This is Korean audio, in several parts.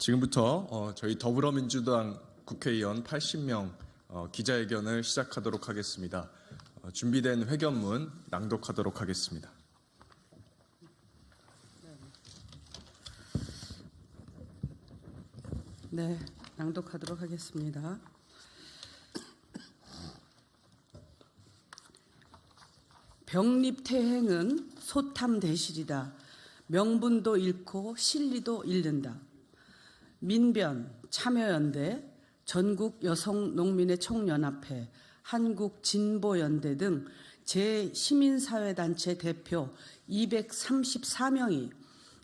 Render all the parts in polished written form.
지금부터 저희 더불어민주당 국회의원 80명 기자회견을 시작하도록 하겠습니다. 준비된 회견문 낭독하도록 하겠습니다. 네, 낭독하도록 하겠습니다. 병립태행은 소탐대실이다. 명분도 잃고 실리도 잃는다. 민변, 참여연대, 전국여성농민의 총연합회, 한국진보연대 등 제시민사회단체 대표 234명이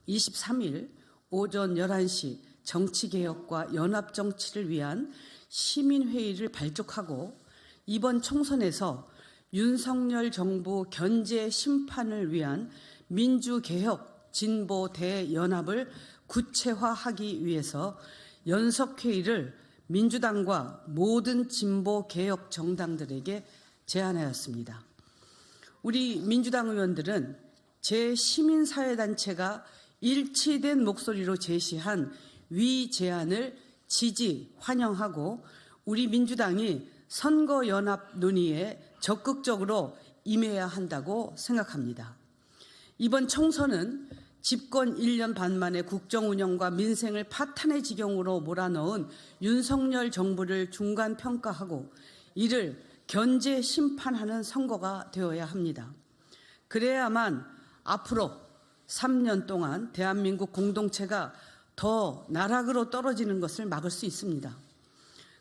23일 오전 11시 정치개혁과 연합정치를 위한 시민회의를 발족하고 이번 총선에서 윤석열 정부 견제 심판을 위한 민주개혁 진보 대연합을 구체화하기 위해서 연석회의를 민주당과 모든 진보 개혁 정당들에게 제안하였습니다. 우리 민주당 의원들은 제시민사회단체가 일치된 목소리로 제시한 위 제안을 지지, 환영하고 우리 민주당이 선거연합 논의에 적극적으로 임해야 한다고 생각합니다. 이번 총선은 집권 1년 반 만에 국정 운영과 민생을 파탄의 지경으로 몰아넣은 윤석열 정부를 중간 평가하고 이를 견제 심판하는 선거가 되어야 합니다. 그래야만 앞으로 3년 동안 대한민국 공동체가 더 나락으로 떨어지는 것을 막을 수 있습니다.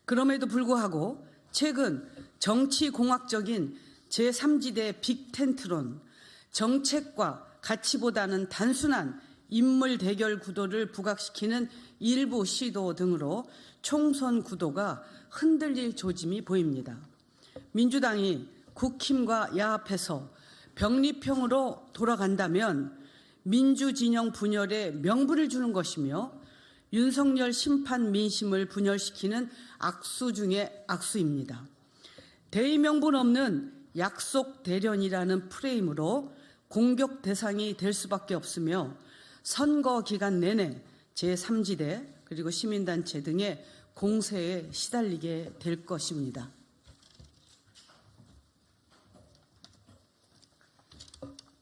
그럼에도 불구하고 최근 정치공학적인 제3지대 빅텐트론, 정책과 가치보다는 단순한 인물 대결 구도를 부각시키는 일부 시도 등으로 총선 구도가 흔들릴 조짐이 보입니다. 민주당이 국힘과 야합해서 병립형으로 돌아간다면 민주진영 분열에 명분을 주는 것이며 윤석열 심판 민심을 분열시키는 악수 중의 악수입니다. 대의명분 없는 약속 대련이라는 프레임으로 공격 대상이 될 수밖에 없으며 선거 기간 내내 제3지대 그리고 시민단체 등의 공세에 시달리게 될 것입니다.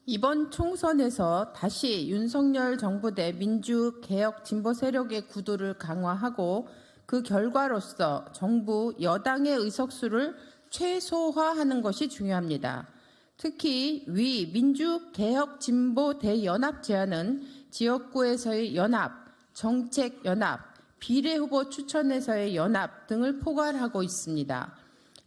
이번 총선에서 다시 윤석열 정부 내 민주개혁 진보 세력의 구도를 강화하고 그 결과로서 정부 여당의 의석수를 최소화하는 것이 중요합니다. 특히 위 민주개혁 진보 대연합 제안은 지역구에서의 연합, 정책 연합, 비례후보 추천에서의 연합 등을 포괄하고 있습니다.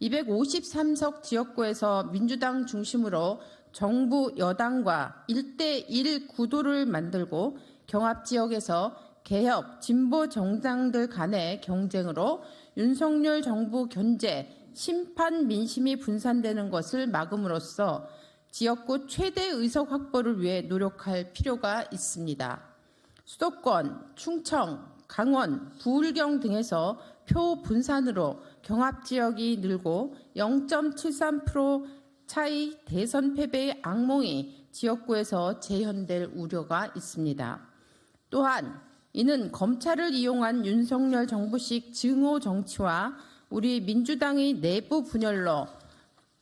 253석 지역구에서 민주당 중심으로 정부 여당과 1대1 구도를 만들고 경합지역에서 개혁, 진보 정당들 간의 경쟁으로 윤석열 정부 견제, 심판 민심이 분산되는 것을 막음으로써 지역구 최대 의석 확보를 위해 노력할 필요가 있습니다. 수도권, 충청, 강원, 부울경 등에서 표 분산으로 경합지역이 늘고 0.73% 차이 대선 패배의 악몽이 지역구에서 재현될 우려가 있습니다. 또한 이는 검찰을 이용한 윤석열 정부식 증오 정치와 우리 민주당의 내부 분열로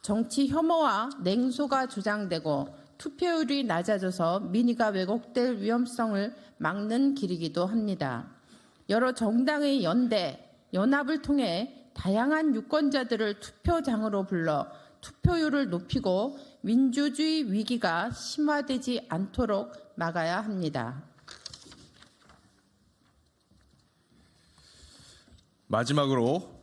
정치 혐오와 냉소가 조장되고 투표율이 낮아져서 민의가 왜곡될 위험성을 막는 길이기도 합니다. 여러 정당의 연대, 연합을 통해 다양한 유권자들을 투표장으로 불러 투표율을 높이고 민주주의 위기가 심화되지 않도록 막아야 합니다. 마지막으로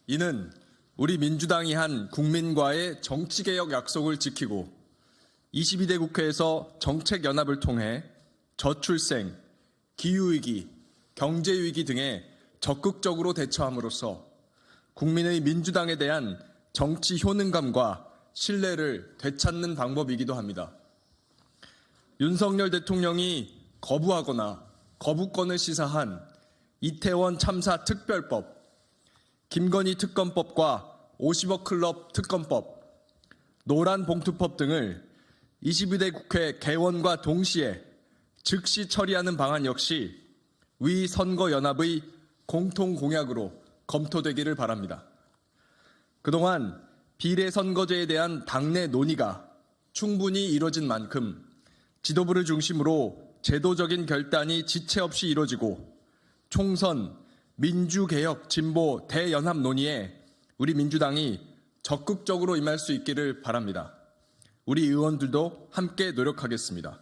이는 우리 민주당이 한 국민과의 정치개혁 약속을 지키고 22대 국회에서 정책연합을 통해 저출생, 기후위기, 경제위기 등에 적극적으로 대처함으로써 국민의 민주당에 대한 정치 효능감과 신뢰를 되찾는 방법이기도 합니다. 윤석열 대통령이 거부하거나 거부권을 시사한 이태원 참사 특별법, 김건희 특검법과 50억 클럽 특검법, 노란 봉투법 등을 22대 국회 개원과 동시에 즉시 처리하는 방안 역시 위 선거연합의 공통 공약으로 검토되기를 바랍니다. 그동안 비례선거제에 대한 당내 논의가 충분히 이뤄진 만큼 지도부를 중심으로 제도적인 결단이 지체 없이 이뤄지고 총선, 민주개혁, 진보 대연합 논의에 우리 민주당이 적극적으로 임할 수 있기를 바랍니다. 우리 의원들도 함께 노력하겠습니다.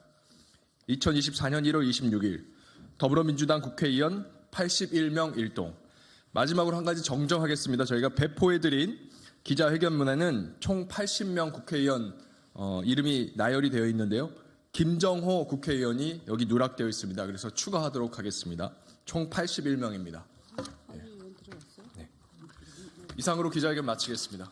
2024년 1월 26일 더불어민주당 국회의원 81명 1동. 마지막으로 한 가지 정정하겠습니다. 저희가 배포해드린 기자회견문에는 총 80명 국회의원 이름이 나열이 되어 있는데요. 김정호 국회의원이 여기 누락되어 있습니다. 그래서 추가하도록 하겠습니다. 총 81명입니다. 네. 이상으로 기자회견 마치겠습니다.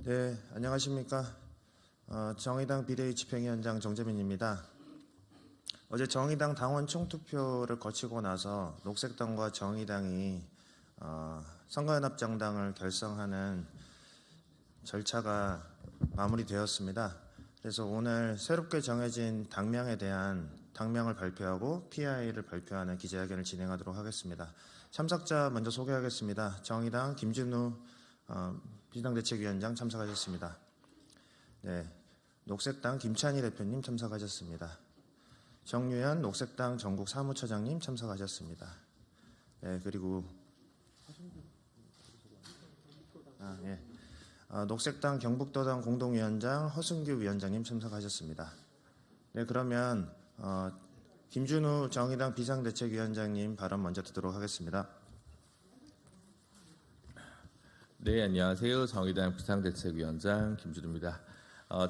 네, 안녕하십니까. 정의당 비대위 집행위원장 정재민입니다. 어제 정의당 당원 총투표를 거치고 나서 녹색당과 정의당이 선거연합정당을 결성하는 절차가 마무리되었습니다. 그래서 오늘 새롭게 정해진 당명에 대한 당명을 발표하고 PI를 발표하는 기자회견을 진행하도록 하겠습니다. 참석자 먼저 소개하겠습니다. 정의당 김준우 비상대책위원장 참석하셨습니다. 네, 녹색당 김찬희 대표님 참석하셨습니다. 정유현 녹색당 전국 사무처장님 참석하셨습니다. 네, 그리고 녹색당 경북도당 공동위원장 허승규 위원장님 참석하셨습니다. 네, 그러면 김준우 정의당 비상대책위원장님 발언 먼저 듣도록 하겠습니다. 네, 안녕하세요. 정의당 비상대책위원장 김준우입니다.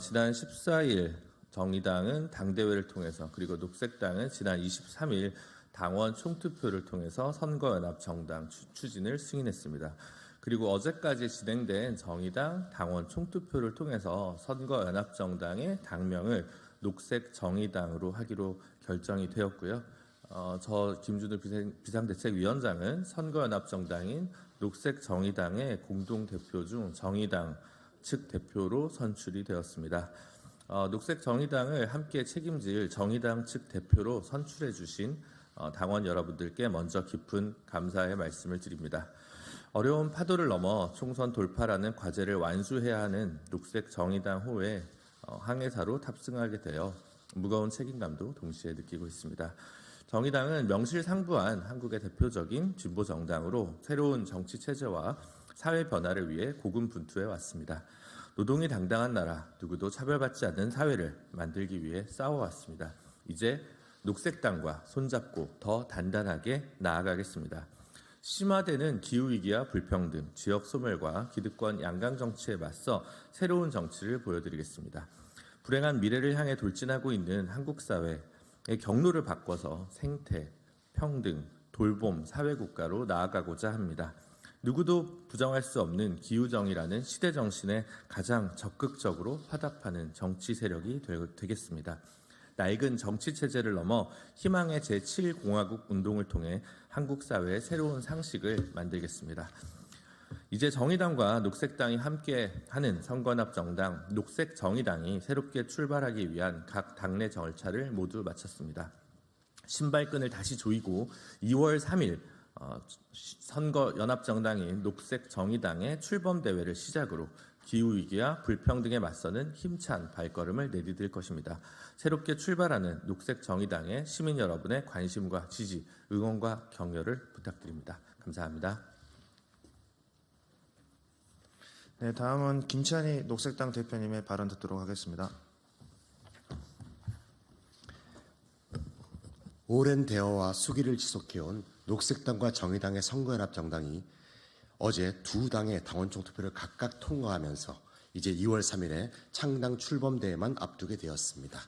지난 14일 정의당은 당대회를 통해서 그리고 녹색당은 지난 23일 당원 총투표를 통해서 선거연합정당 추진을 승인했습니다. 그리고 어제까지 진행된 정의당 당원 총투표를 통해서 선거연합정당의 당명을 녹색정의당으로 하기로 결정이 되었고요. 저 김준우 비상대책위원장은 선거연합정당인 녹색정의당의 공동대표 중 정의당 측 대표로 선출이 되었습니다. 녹색정의당을 함께 책임질 정의당 측 대표로 선출해 주신 당원 여러분들께 먼저 깊은 감사의 말씀을 드립니다. 어려운 파도를 넘어 총선 돌파라는 과제를 완수해야 하는 녹색정의당 호에 항해사로 탑승하게 되어 무거운 책임감도 동시에 느끼고 있습니다. 정의당은 명실상부한 한국의 대표적인 진보 정당으로 새로운 정치 체제와 사회 변화를 위해 고군분투해 왔습니다. 노동이 당당한 나라, 누구도 차별받지 않는 사회를 만들기 위해 싸워왔습니다. 이제 녹색당과 손잡고 더 단단하게 나아가겠습니다. 심화되는 기후위기와 불평등, 지역 소멸과 기득권 양강 정치에 맞서 새로운 정치를 보여드리겠습니다. 불행한 미래를 향해 돌진하고 있는 한국 사회의 경로를 바꿔서 생태, 평등, 돌봄 사회국가로 나아가고자 합니다. 누구도 부정할 수 없는 기후정의라는 시대 정신에 가장 적극적으로 화답하는 정치 세력이 되겠습니다. 낡은 정치 체제를 넘어 희망의 제7공화국 운동을 통해 한국 사회의 새로운 상식을 만들겠습니다. 이제 정의당과 녹색당이 함께하는 선거연합정당 녹색정의당이 새롭게 출발하기 위한 각 당내 절차를 모두 마쳤습니다. 신발끈을 다시 조이고 2월 3일 선거연합정당인 녹색정의당의 출범대회를 시작으로 기후위기와 불평등에 맞서는 힘찬 발걸음을 내디딜 것입니다. 새롭게 출발하는 녹색정의당의 시민 여러분의 관심과 지지, 응원과 격려를 부탁드립니다. 감사합니다. 네, 다음은 김찬희 녹색당 대표님의 발언 듣도록 하겠습니다. 오랜 대화와 수기를 지속해온 녹색당과 정의당의 선거연합정당이 어제 두 당의 당원 총투표를 각각 통과하면서 이제 2월 3일에 창당 출범대회만 앞두게 되었습니다.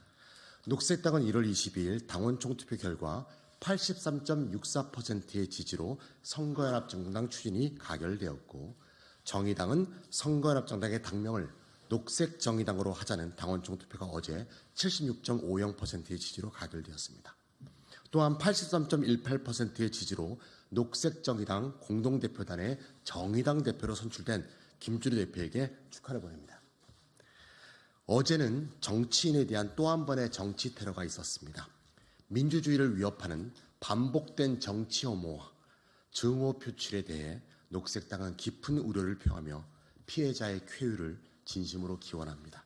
녹색당은 1월 22일 당원 총투표 결과 83.64%의 지지로 선거연합정당 추진이 가결되었고 정의당은 선거연합정당의 당명을 녹색정의당으로 하자는 당원 총투표가 어제 76.50%의 지지로 가결되었습니다. 또한 83.18%의 지지로 녹색정의당 공동대표단의 정의당 대표로 선출된 김주리 대표에게 축하를 보냅니다. 어제는 정치인에 대한 또 한 번의 정치 테러가 있었습니다. 민주주의를 위협하는 반복된 정치 혐오와 증오 표출에 대해 녹색당은 깊은 우려를 표하며 피해자의 쾌유를 진심으로 기원합니다.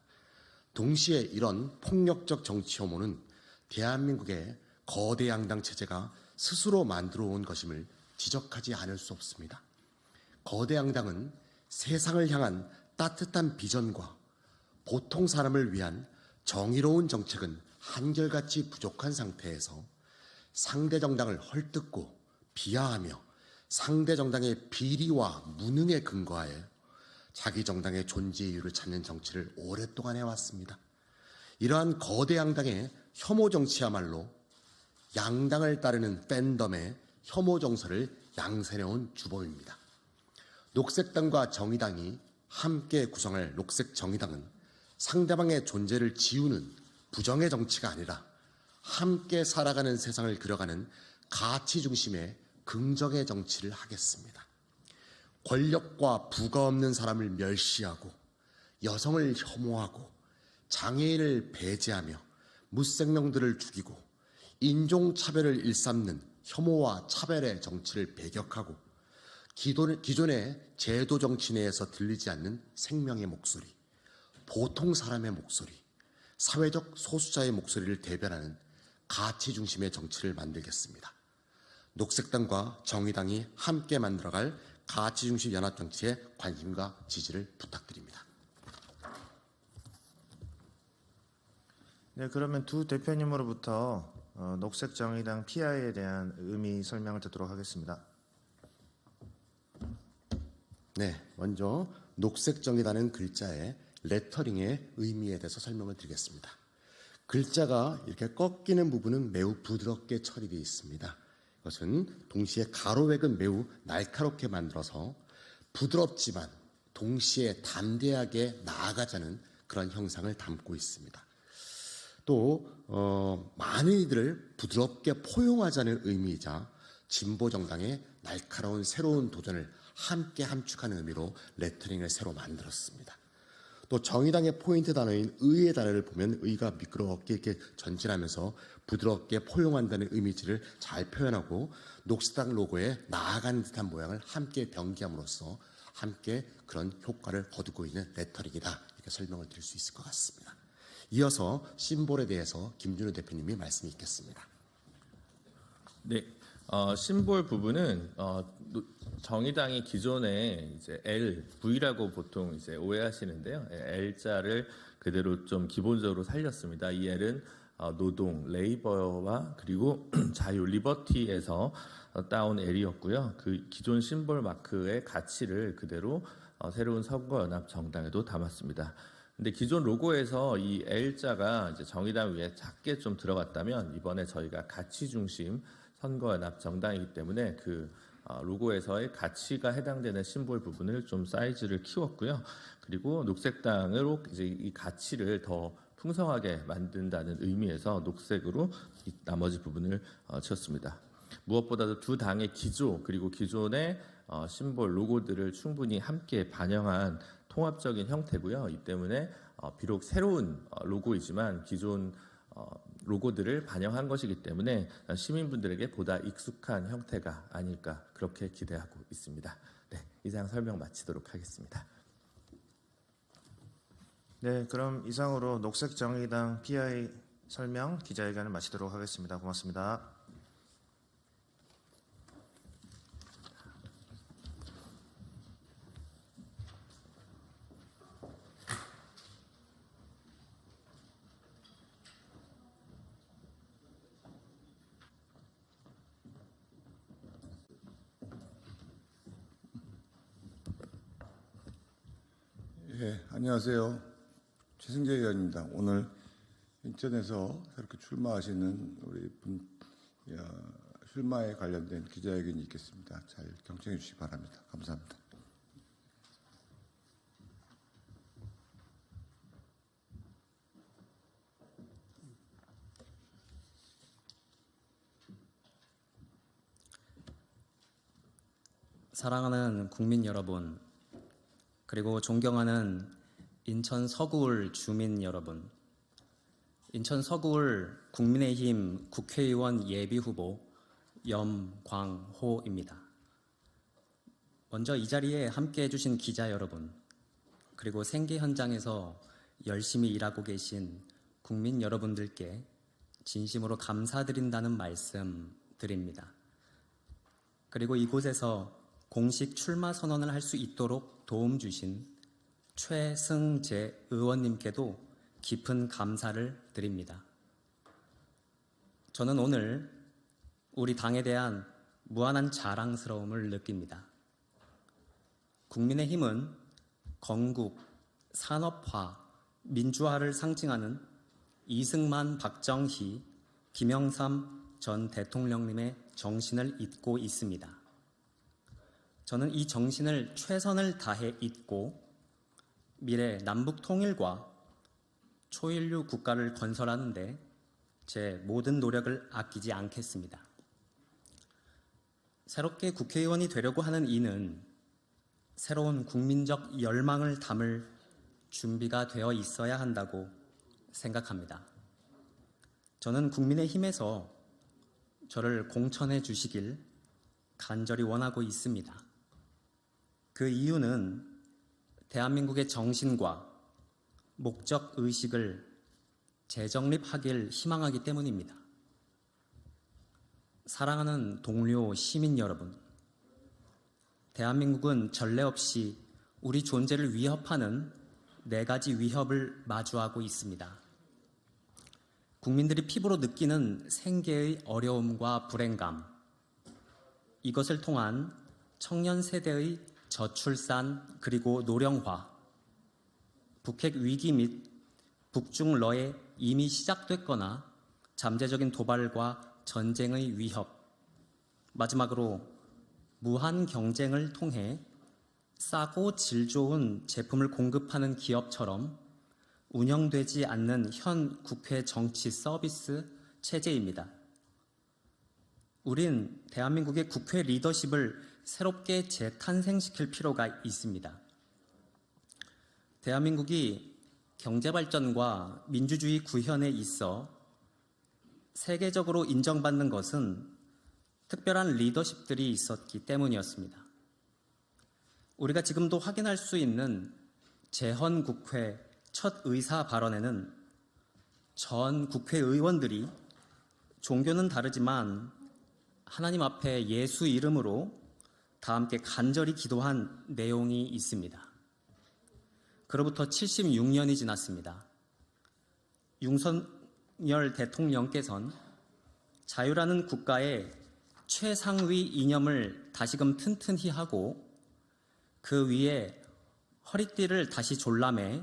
동시에 이런 폭력적 정치 혐오는 대한민국의 거대 양당 체제가 스스로 만들어 온 것임을 지적하지 않을 수 없습니다. 거대 양당은 세상을 향한 따뜻한 비전과 보통 사람을 위한 정의로운 정책은 한결같이 부족한 상태에서 상대 정당을 헐뜯고 비하하며 상대 정당의 비리와 무능에 근거하여 자기 정당의 존재 이유를 찾는 정치를 오랫동안 해왔습니다. 이러한 거대 양당의 혐오 정치야말로 양당을 따르는 팬덤의 혐오 정서를 양산해온 주범입니다. 녹색당과 정의당이 함께 구성할 녹색정의당은 상대방의 존재를 지우는 부정의 정치가 아니라 함께 살아가는 세상을 그려가는 가치 중심의 긍정의 정치를 하겠습니다. 권력과 부가 없는 사람을 멸시하고 여성을 혐오하고 장애인을 배제하며 무생명들을 죽이고 인종차별을 일삼는 혐오와 차별의 정치를 배격하고 기존의 제도 정치 내에서 들리지 않는 생명의 목소리, 보통 사람의 목소리, 사회적 소수자의 목소리를 대변하는 가치 중심의 정치를 만들겠습니다. 녹색당과 정의당이 함께 만들어갈 가치 중심 연합 정치에 관심과 지지를 부탁드립니다. 네, 그러면 두 대표님으로부터 녹색정의당 PI에 대한 의미 설명을 듣도록 하겠습니다. 네, 먼저 녹색정의당은 글자의 레터링의 의미에 대해서 설명을 드리겠습니다. 글자가 이렇게 꺾이는 부분은 매우 부드럽게 처리되어 있습니다. 이것은 동시에 가로획은 매우 날카롭게 만들어서 부드럽지만 동시에 담대하게 나아가자는 그런 형상을 담고 있습니다. 또 많은 이들을 부드럽게 포용하자는 의미이자 진보정당의 날카로운 새로운 도전을 함께 함축하는 의미로 레터링을 새로 만들었습니다. 또 정의당의 포인트 단어인 의의 단어를 보면 의가 미끄럽게 이렇게 전진하면서 부드럽게 포용한다는 이미지를 잘 표현하고 녹색당 로고에 나아가는 듯한 모양을 함께 병기함으로써 함께 그런 효과를 거두고 있는 레터링이다, 이렇게 설명을 드릴 수 있을 것 같습니다. 이어서 심볼에 대해서 김준우 대표님이 말씀이 있겠습니다. 네, 심볼 부분은 정의당이 기존에 이제 L, V라고 보통 이제 오해하시는데요. L자를 그대로 좀 기본적으로 살렸습니다. 이 L은 노동, 레이버와 그리고 자유, 리버티에서 따온 L이었고요. 그 기존 심볼 마크의 가치를 그대로 새로운 선거연합 정당에도 담았습니다. 근데 기존 로고에서 이 L자가 이제 정의당 위에 작게 좀 들어갔다면 이번에 저희가 가치 중심 선거연합 정당이기 때문에 그 로고에서의 가치가 해당되는 심볼 부분을 좀 사이즈를 키웠고요. 그리고 녹색당으로 이제 이 가치를 더 풍성하게 만든다는 의미에서 녹색으로 이 나머지 부분을 채웠습니다. 무엇보다도 두 당의 기조 그리고 기존의 심볼 로고들을 충분히 함께 반영한 통합적인 형태고요. 이 때문에 비록 새로운 로고이지만 기존 로고들을 반영한 것이기 때문에 시민분들에게 보다 익숙한 형태가 아닐까 그렇게 기대하고 있습니다. 네, 이상 설명 마치도록 하겠습니다. 네, 그럼 이상으로 녹색정의당 PI 설명 기자회견을 마치도록 하겠습니다. 고맙습니다. 예, 안녕하세요. 최승재 의원입니다. 오늘 인천에서 새롭게 출마하시는 우리 출마에 관련된 기자회견이 있겠습니다. 잘 경청해 주시기 바랍니다. 감사합니다. 사랑하는 국민 여러분, 그리고 존경하는 인천 서구울 주민 여러분, 인천 서구울 국민의힘 국회의원 예비후보 염광호입니다. 먼저 이 자리에 함께해 주신 기자 여러분, 그리고 생계 현장에서 열심히 일하고 계신 국민 여러분들께 진심으로 감사드린다는 말씀 드립니다. 그리고 이곳에서 공식 출마 선언을 할 수 있도록 도움 주신 최승재 의원님께도 깊은 감사를 드립니다. 저는 오늘 우리 당에 대한 무한한 자랑스러움을 느낍니다. 국민의힘은 건국, 산업화, 민주화를 상징하는 이승만, 박정희, 김영삼 전 대통령님의 정신을 잇고 있습니다. 저는 이 정신을 최선을 다해 잇고 미래 남북 통일과 초인류 국가를 건설하는 데 제 모든 노력을 아끼지 않겠습니다. 새롭게 국회의원이 되려고 하는 이는 새로운 국민적 열망을 담을 준비가 되어 있어야 한다고 생각합니다. 저는 국민의힘에서 저를 공천해 주시길 간절히 원하고 있습니다. 그 이유는 대한민국의 정신과 목적 의식을 재정립하길 희망하기 때문입니다. 사랑하는 동료 시민 여러분, 대한민국은 전례 없이 우리 존재를 위협하는 4가지 위협을 마주하고 있습니다. 국민들이 피부로 느끼는 생계의 어려움과 불행감, 이것을 통한 청년 세대의 저출산 그리고 노령화, 북핵 위기 및 북중러에 이미 시작됐거나 잠재적인 도발과 전쟁의 위협, 마지막으로 무한 경쟁을 통해 싸고 질 좋은 제품을 공급하는 기업처럼 운영되지 않는 현 국회 정치 서비스 체제입니다. 우린 대한민국의 국회 리더십을 새롭게 재탄생시킬 필요가 있습니다. 대한민국이 경제발전과 민주주의 구현에 있어 세계적으로 인정받는 것은 특별한 리더십들이 있었기 때문이었습니다. 우리가 지금도 확인할 수 있는 재헌국회 첫 의사 발언에는 전 국회의원들이 종교는 다르지만 하나님 앞에 예수 이름으로 다 함께 간절히 기도한 내용이 있습니다. 그로부터 76년이 지났습니다. 윤석열 대통령께서는 자유라는 국가의 최상위 이념을 다시금 튼튼히 하고 그 위에 허리띠를 다시 졸라매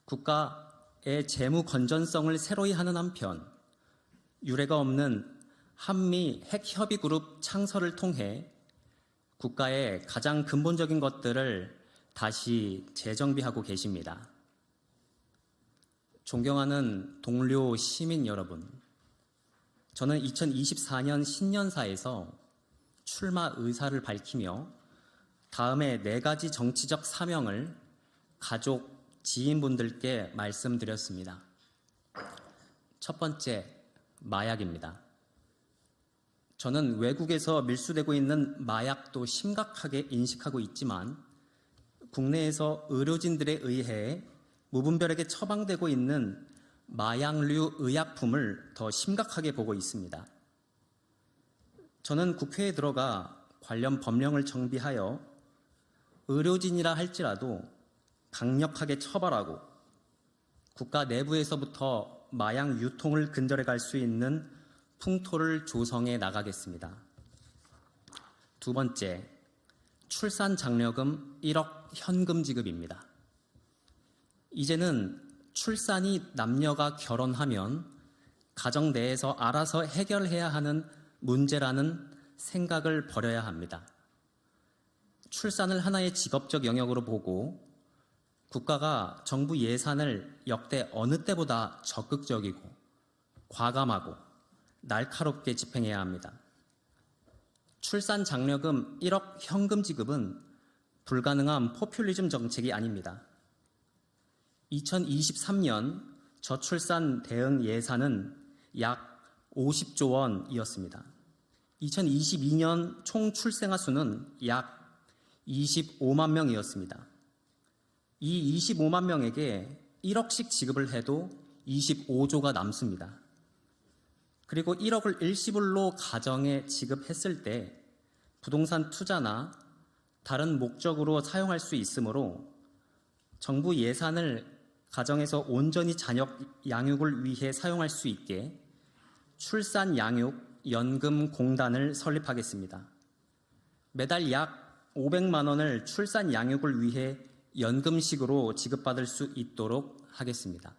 국가의 재무 건전성을 새로이 하는 한편 유례가 없는 한미 핵협의그룹 창설을 통해 국가의 가장 근본적인 것들을 다시 재정비하고 계십니다. 존경하는 동료 시민 여러분, 저는 2024년 신년사에서 출마 의사를 밝히며 다음에 4가지 정치적 사명을 가족, 지인분들께 말씀드렸습니다. 첫 번째, 마약입니다. 저는 외국에서 밀수되고 있는 마약도 심각하게 인식하고 있지만 국내에서 의료진들에 의해 무분별하게 처방되고 있는 마약류 의약품을 더 심각하게 보고 있습니다. 저는 국회에 들어가 관련 법령을 정비하여 의료진이라 할지라도 강력하게 처벌하고 국가 내부에서부터 마약 유통을 근절해 갈 수 있는 풍토를 조성해 나가겠습니다. 두 번째, 출산 장려금 1억 현금 지급입니다. 이제는 출산이 남녀가 결혼하면 가정 내에서 알아서 해결해야 하는 문제라는 생각을 버려야 합니다. 출산을 하나의 직업적 영역으로 보고 국가가 정부 예산을 역대 어느 때보다 적극적이고 과감하고 날카롭게 집행해야 합니다. 출산 장려금 1억 현금 지급은 불가능한 포퓰리즘 정책이 아닙니다. 2023년 저출산 대응 예산은 약 50조 원이었습니다. 2022년 총 출생아 수는 약 25만 명이었습니다. 이 25만 명에게 1억씩 지급을 해도 25조가 남습니다. 그리고 1억을 일시불로 가정에 지급했을 때 부동산 투자나 다른 목적으로 사용할 수 있으므로 정부 예산을 가정에서 온전히 자녀 양육을 위해 사용할 수 있게 출산 양육 연금 공단을 설립하겠습니다. 매달 약 500만 원을 출산 양육을 위해 연금식으로 지급받을 수 있도록 하겠습니다.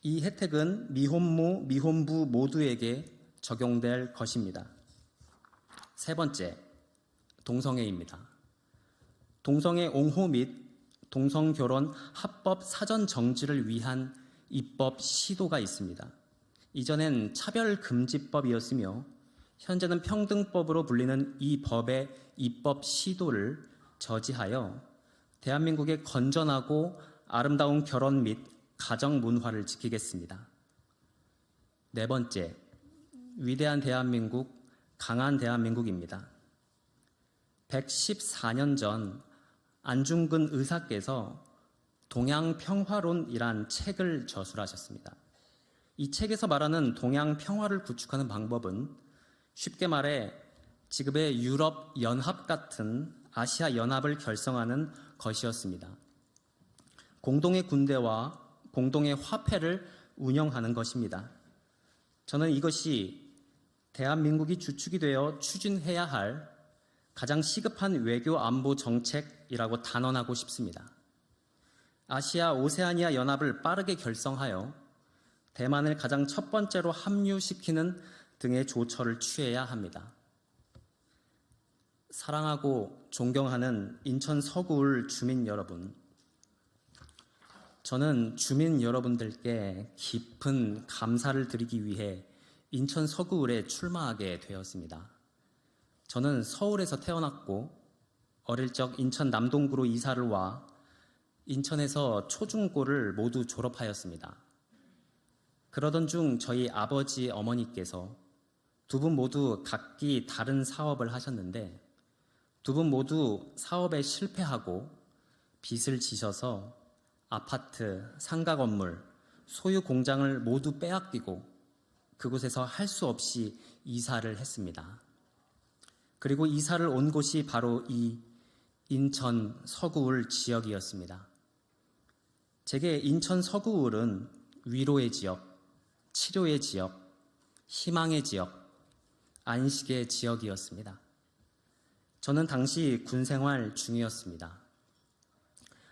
이 혜택은 미혼모, 미혼부 모두에게 적용될 것입니다. 세 번째, 동성애입니다. 동성애 옹호 및 동성결혼 합법 사전 정지를 위한 입법 시도가 있습니다. 이전엔 차별금지법이었으며 현재는 평등법으로 불리는 이 법의 입법 시도를 저지하여 대한민국의 건전하고 아름다운 결혼 및 가정 문화를 지키겠습니다. 네 번째, 위대한 대한민국, 강한 대한민국입니다. 114년 전 안중근 의사께서 동양평화론이란 책을 저술하셨습니다. 이 책에서 말하는 동양평화를 구축하는 방법은 쉽게 말해 지금의 유럽연합 같은 아시아 연합을 결성하는 것이었습니다. 공동의 군대와 공동의 화폐를 운영하는 것입니다. 저는 이것이 대한민국이 주축이 되어 추진해야 할 가장 시급한 외교 안보 정책이라고 단언하고 싶습니다. 아시아 오세아니아 연합을 빠르게 결성하여 대만을 가장 첫 번째로 합류시키는 등의 조처를 취해야 합니다. 사랑하고 존경하는 인천 서구울 주민 여러분, 저는 주민 여러분들께 깊은 감사를 드리기 위해 인천 서구울에 출마하게 되었습니다. 저는 서울에서 태어났고 어릴 적 인천 남동구로 이사를 와 인천에서 초중고를 모두 졸업하였습니다. 그러던 중 저희 아버지 어머니께서 두 분 모두 각기 다른 사업을 하셨는데 두 분 모두 사업에 실패하고 빚을 지셔서 아파트, 상가 건물, 소유 공장을 모두 빼앗기고 그곳에서 할 수 없이 이사를 했습니다. 그리고 이사를 온 곳이 바로 이 인천 서구울 지역이었습니다. 제게 인천 서구울은 위로의 지역, 치료의 지역, 희망의 지역, 안식의 지역이었습니다. 저는 당시 군생활 중이었습니다.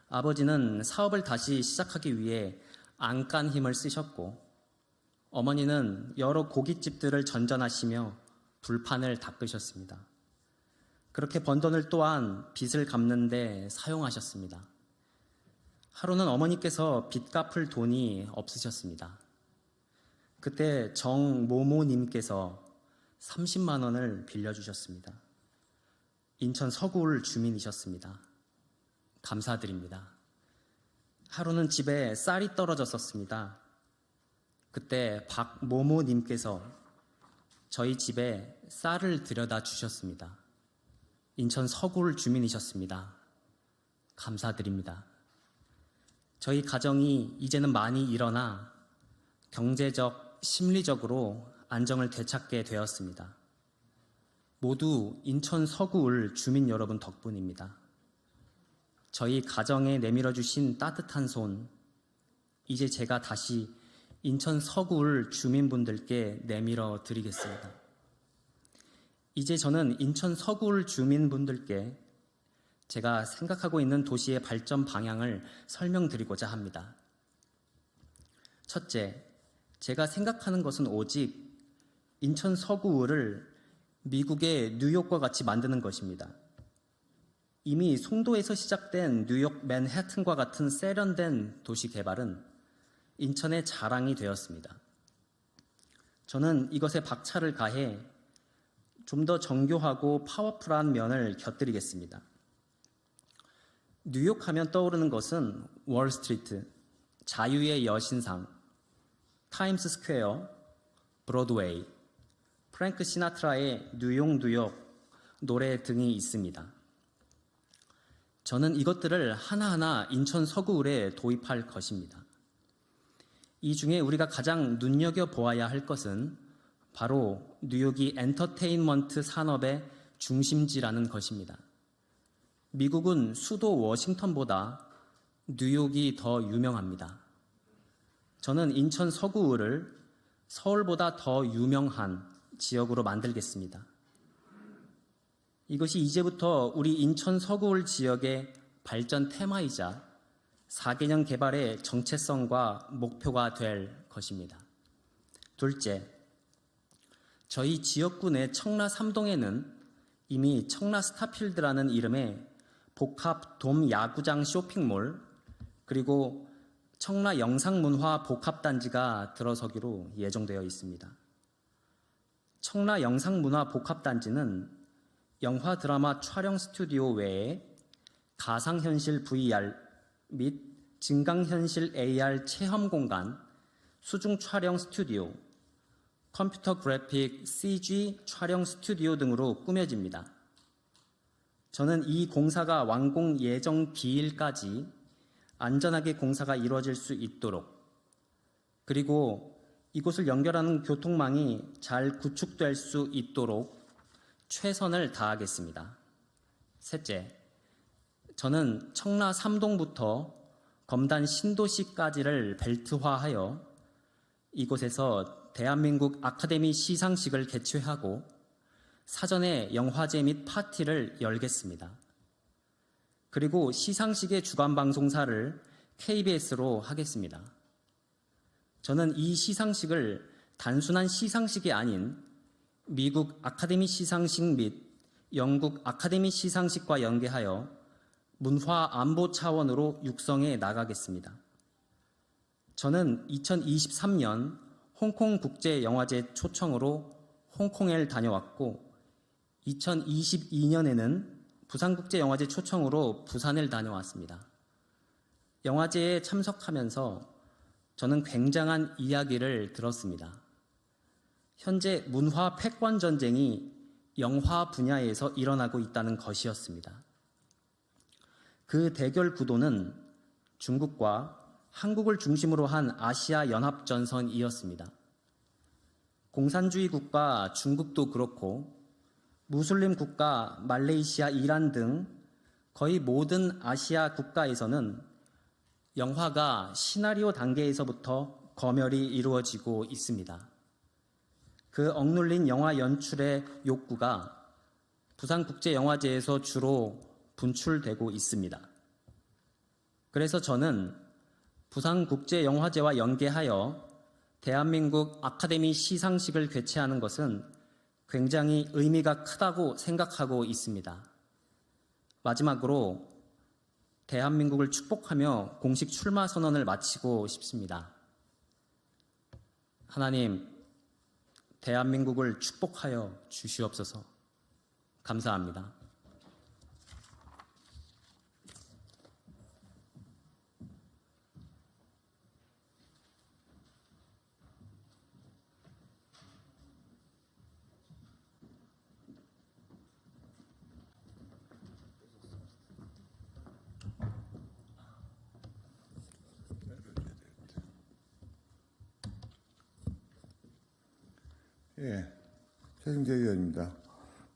아버지는 사업을 다시 시작하기 위해 안간 힘을 쓰셨고 어머니는 여러 고깃집들을 전전하시며 불판을 닦으셨습니다. 그렇게 번 돈을 또한 빚을 갚는 데 사용하셨습니다. 하루는 어머니께서 빚 갚을 돈이 없으셨습니다. 그때 정모모님께서 30만 원을 빌려주셨습니다. 인천 서구울 주민이셨습니다. 감사드립니다. 하루는 집에 쌀이 떨어졌었습니다. 그때 박모모님께서 저희 집에 쌀을 들여다 주셨습니다. 인천 서구울 주민이셨습니다. 감사드립니다. 저희 가정이 이제는 많이 일어나 경제적, 심리적으로 안정을 되찾게 되었습니다. 모두 인천 서구울 주민 여러분 덕분입니다. 저희 가정에 내밀어 주신 따뜻한 손, 이제 제가 다시 인천 서구울 주민분들께 내밀어 드리겠습니다. 이제 저는 인천 서구울 주민분들께 제가 생각하고 있는 도시의 발전 방향을 설명드리고자 합니다. 첫째, 제가 생각하는 것은 오직 인천 서구를 미국의 뉴욕과 같이 만드는 것입니다. 이미 송도에서 시작된 뉴욕 맨해튼과 같은 세련된 도시 개발은 인천의 자랑이 되었습니다. 저는 이것에 박차를 가해 좀 더 정교하고 파워풀한 면을 곁들이겠습니다. 뉴욕 하면 떠오르는 것은 월스트리트, 자유의 여신상, 타임스 스퀘어, 브로드웨이, 프랭크 시나트라의 뉴욕 뉴욕 노래 등이 있습니다. 저는 이것들을 하나하나 인천 서구을에 도입할 것입니다. 이 중에 우리가 가장 눈여겨보아야 할 것은 바로 뉴욕이 엔터테인먼트 산업의 중심지라는 것입니다. 미국은 수도 워싱턴보다 뉴욕이 더 유명합니다. 저는 인천 서구을을 서울보다 더 유명한 지역으로 만들겠습니다. 이것이 이제부터 우리 인천 서구을 지역의 발전 테마이자 4개년 개발의 정체성과 목표가 될 것입니다. 둘째, 저희 지역구 내 청라 3동에는 이미 청라 스타필드라는 이름의 복합 돔 야구장 쇼핑몰 그리고 청라 영상문화 복합단지가 들어서기로 예정되어 있습니다. 청라 영상문화 복합단지는 영화 드라마 촬영 스튜디오 외에 가상현실 VR 및 증강현실 AR 체험 공간, 수중 촬영 스튜디오, 컴퓨터 그래픽 CG 촬영 스튜디오 등으로 꾸며집니다. 저는 이 공사가 완공 예정 기일까지 안전하게 공사가 이루어질 수 있도록 그리고 이곳을 연결하는 교통망이 잘 구축될 수 있도록 최선을 다하겠습니다. 셋째, 저는 청라 3동부터 검단 신도시까지를 벨트화하여 이곳에서 대한민국 아카데미 시상식을 개최하고 사전에 영화제 및 파티를 열겠습니다. 그리고 시상식의 주간 방송사를 KBS로 하겠습니다. 저는 이 시상식을 단순한 시상식이 아닌 미국 아카데미 시상식 및 영국 아카데미 시상식과 연계하여 문화 안보 차원으로 육성해 나가겠습니다. 저는 2023년 홍콩 국제영화제 초청으로 홍콩에 다녀왔고 2022년에는 부산국제영화제 초청으로 부산을 다녀왔습니다. 영화제에 참석하면서 저는 굉장한 이야기를 들었습니다. 현재 문화 패권 전쟁이 영화 분야에서 일어나고 있다는 것이었습니다. 그 대결 구도는 중국과 한국을 중심으로 한 아시아 연합전선이었습니다. 공산주의 국가 중국도 그렇고 무슬림 국가 말레이시아, 이란 등 거의 모든 아시아 국가에서는 영화가 시나리오 단계에서부터 검열이 이루어지고 있습니다. 그 억눌린 영화 연출의 욕구가 부산국제영화제에서 주로 분출되고 있습니다. 그래서 저는 부산국제영화제와 연계하여 대한민국 아카데미 시상식을 개최하는 것은 굉장히 의미가 크다고 생각하고 있습니다. 마지막으로 대한민국을 축복하며 공식 출마 선언을 마치고 싶습니다. 하나님, 대한민국을 축복하여 주시옵소서. 감사합니다. 예, 최승재 의원입니다.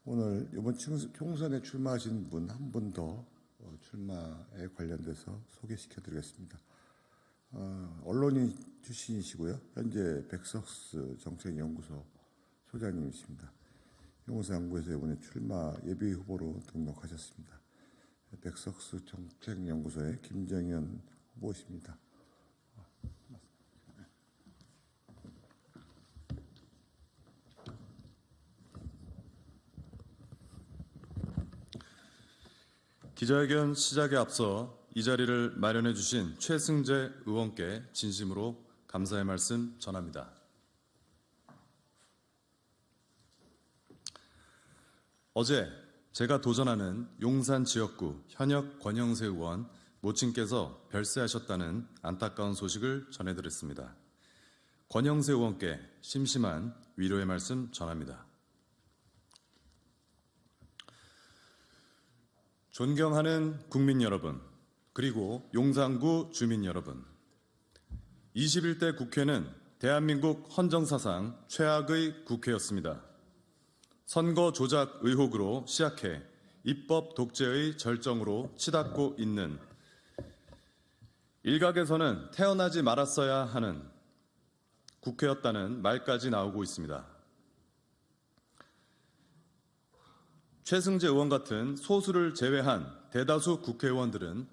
오늘 이번 총선에 출마하신 분 한 분 더 출마에 관련돼서 소개시켜드리겠습니다. 언론인 출신이시고요. 현재 백석스 정책연구소 소장님이십니다. 용호사연구에서 이번에 출마 예비 후보로 등록하셨습니다. 백석스 정책연구소의 김정현 후보십니다. 기자회견 시작에 앞서 이 자리를 마련해 주신 최승재 의원께 진심으로 감사의 말씀 전합니다. 어제 제가 도전하는 용산 지역구 현역 권영세 의원 모친께서 별세하셨다는 안타까운 소식을 전해드렸습니다. 권영세 의원께 심심한 위로의 말씀 전합니다. 존경하는 국민 여러분, 그리고 용산구 주민 여러분, 21대 국회는 대한민국 헌정사상 최악의 국회였습니다. 선거 조작 의혹으로 시작해 입법 독재의 절정으로 치닫고 있는, 일각에서는 태어나지 말았어야 하는 국회였다는 말까지 나오고 있습니다. 최승재 의원 같은 소수를 제외한 대다수 국회의원들은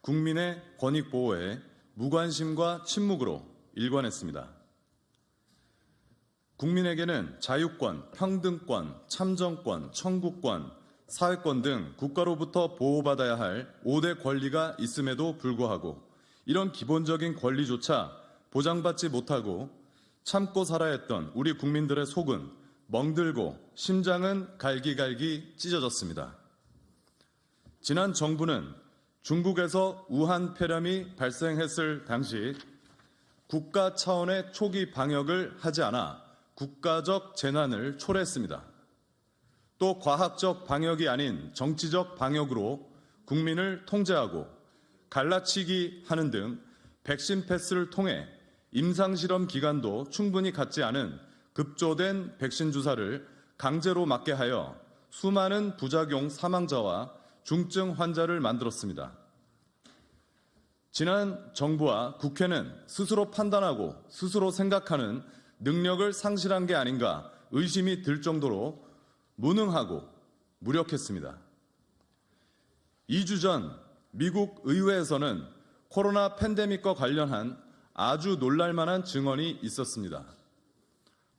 국민의 권익 보호에 무관심과 침묵으로 일관했습니다. 국민에게는 자유권, 평등권, 참정권, 청구권, 사회권 등 국가로부터 보호받아야 할 5대 권리가 있음에도 불구하고 이런 기본적인 권리조차 보장받지 못하고 참고 살아야 했던 우리 국민들의 속은 멍들고 심장은 갈기갈기 찢어졌습니다. 지난 정부는 중국에서 우한 폐렴이 발생했을 당시 국가 차원의 초기 방역을 하지 않아 국가적 재난을 초래했습니다. 또 과학적 방역이 아닌 정치적 방역으로 국민을 통제하고 갈라치기 하는 등 백신 패스를 통해 임상실험 기간도 충분히 갖지 않은 급조된 백신 주사를 강제로 맞게 하여 수많은 부작용 사망자와 중증 환자를 만들었습니다. 지난 정부와 국회는 스스로 판단하고 스스로 생각하는 능력을 상실한 게 아닌가 의심이 들 정도로 무능하고 무력했습니다. 2주 전 미국 의회에서는 코로나 팬데믹과 관련한 아주 놀랄만한 증언이 있었습니다.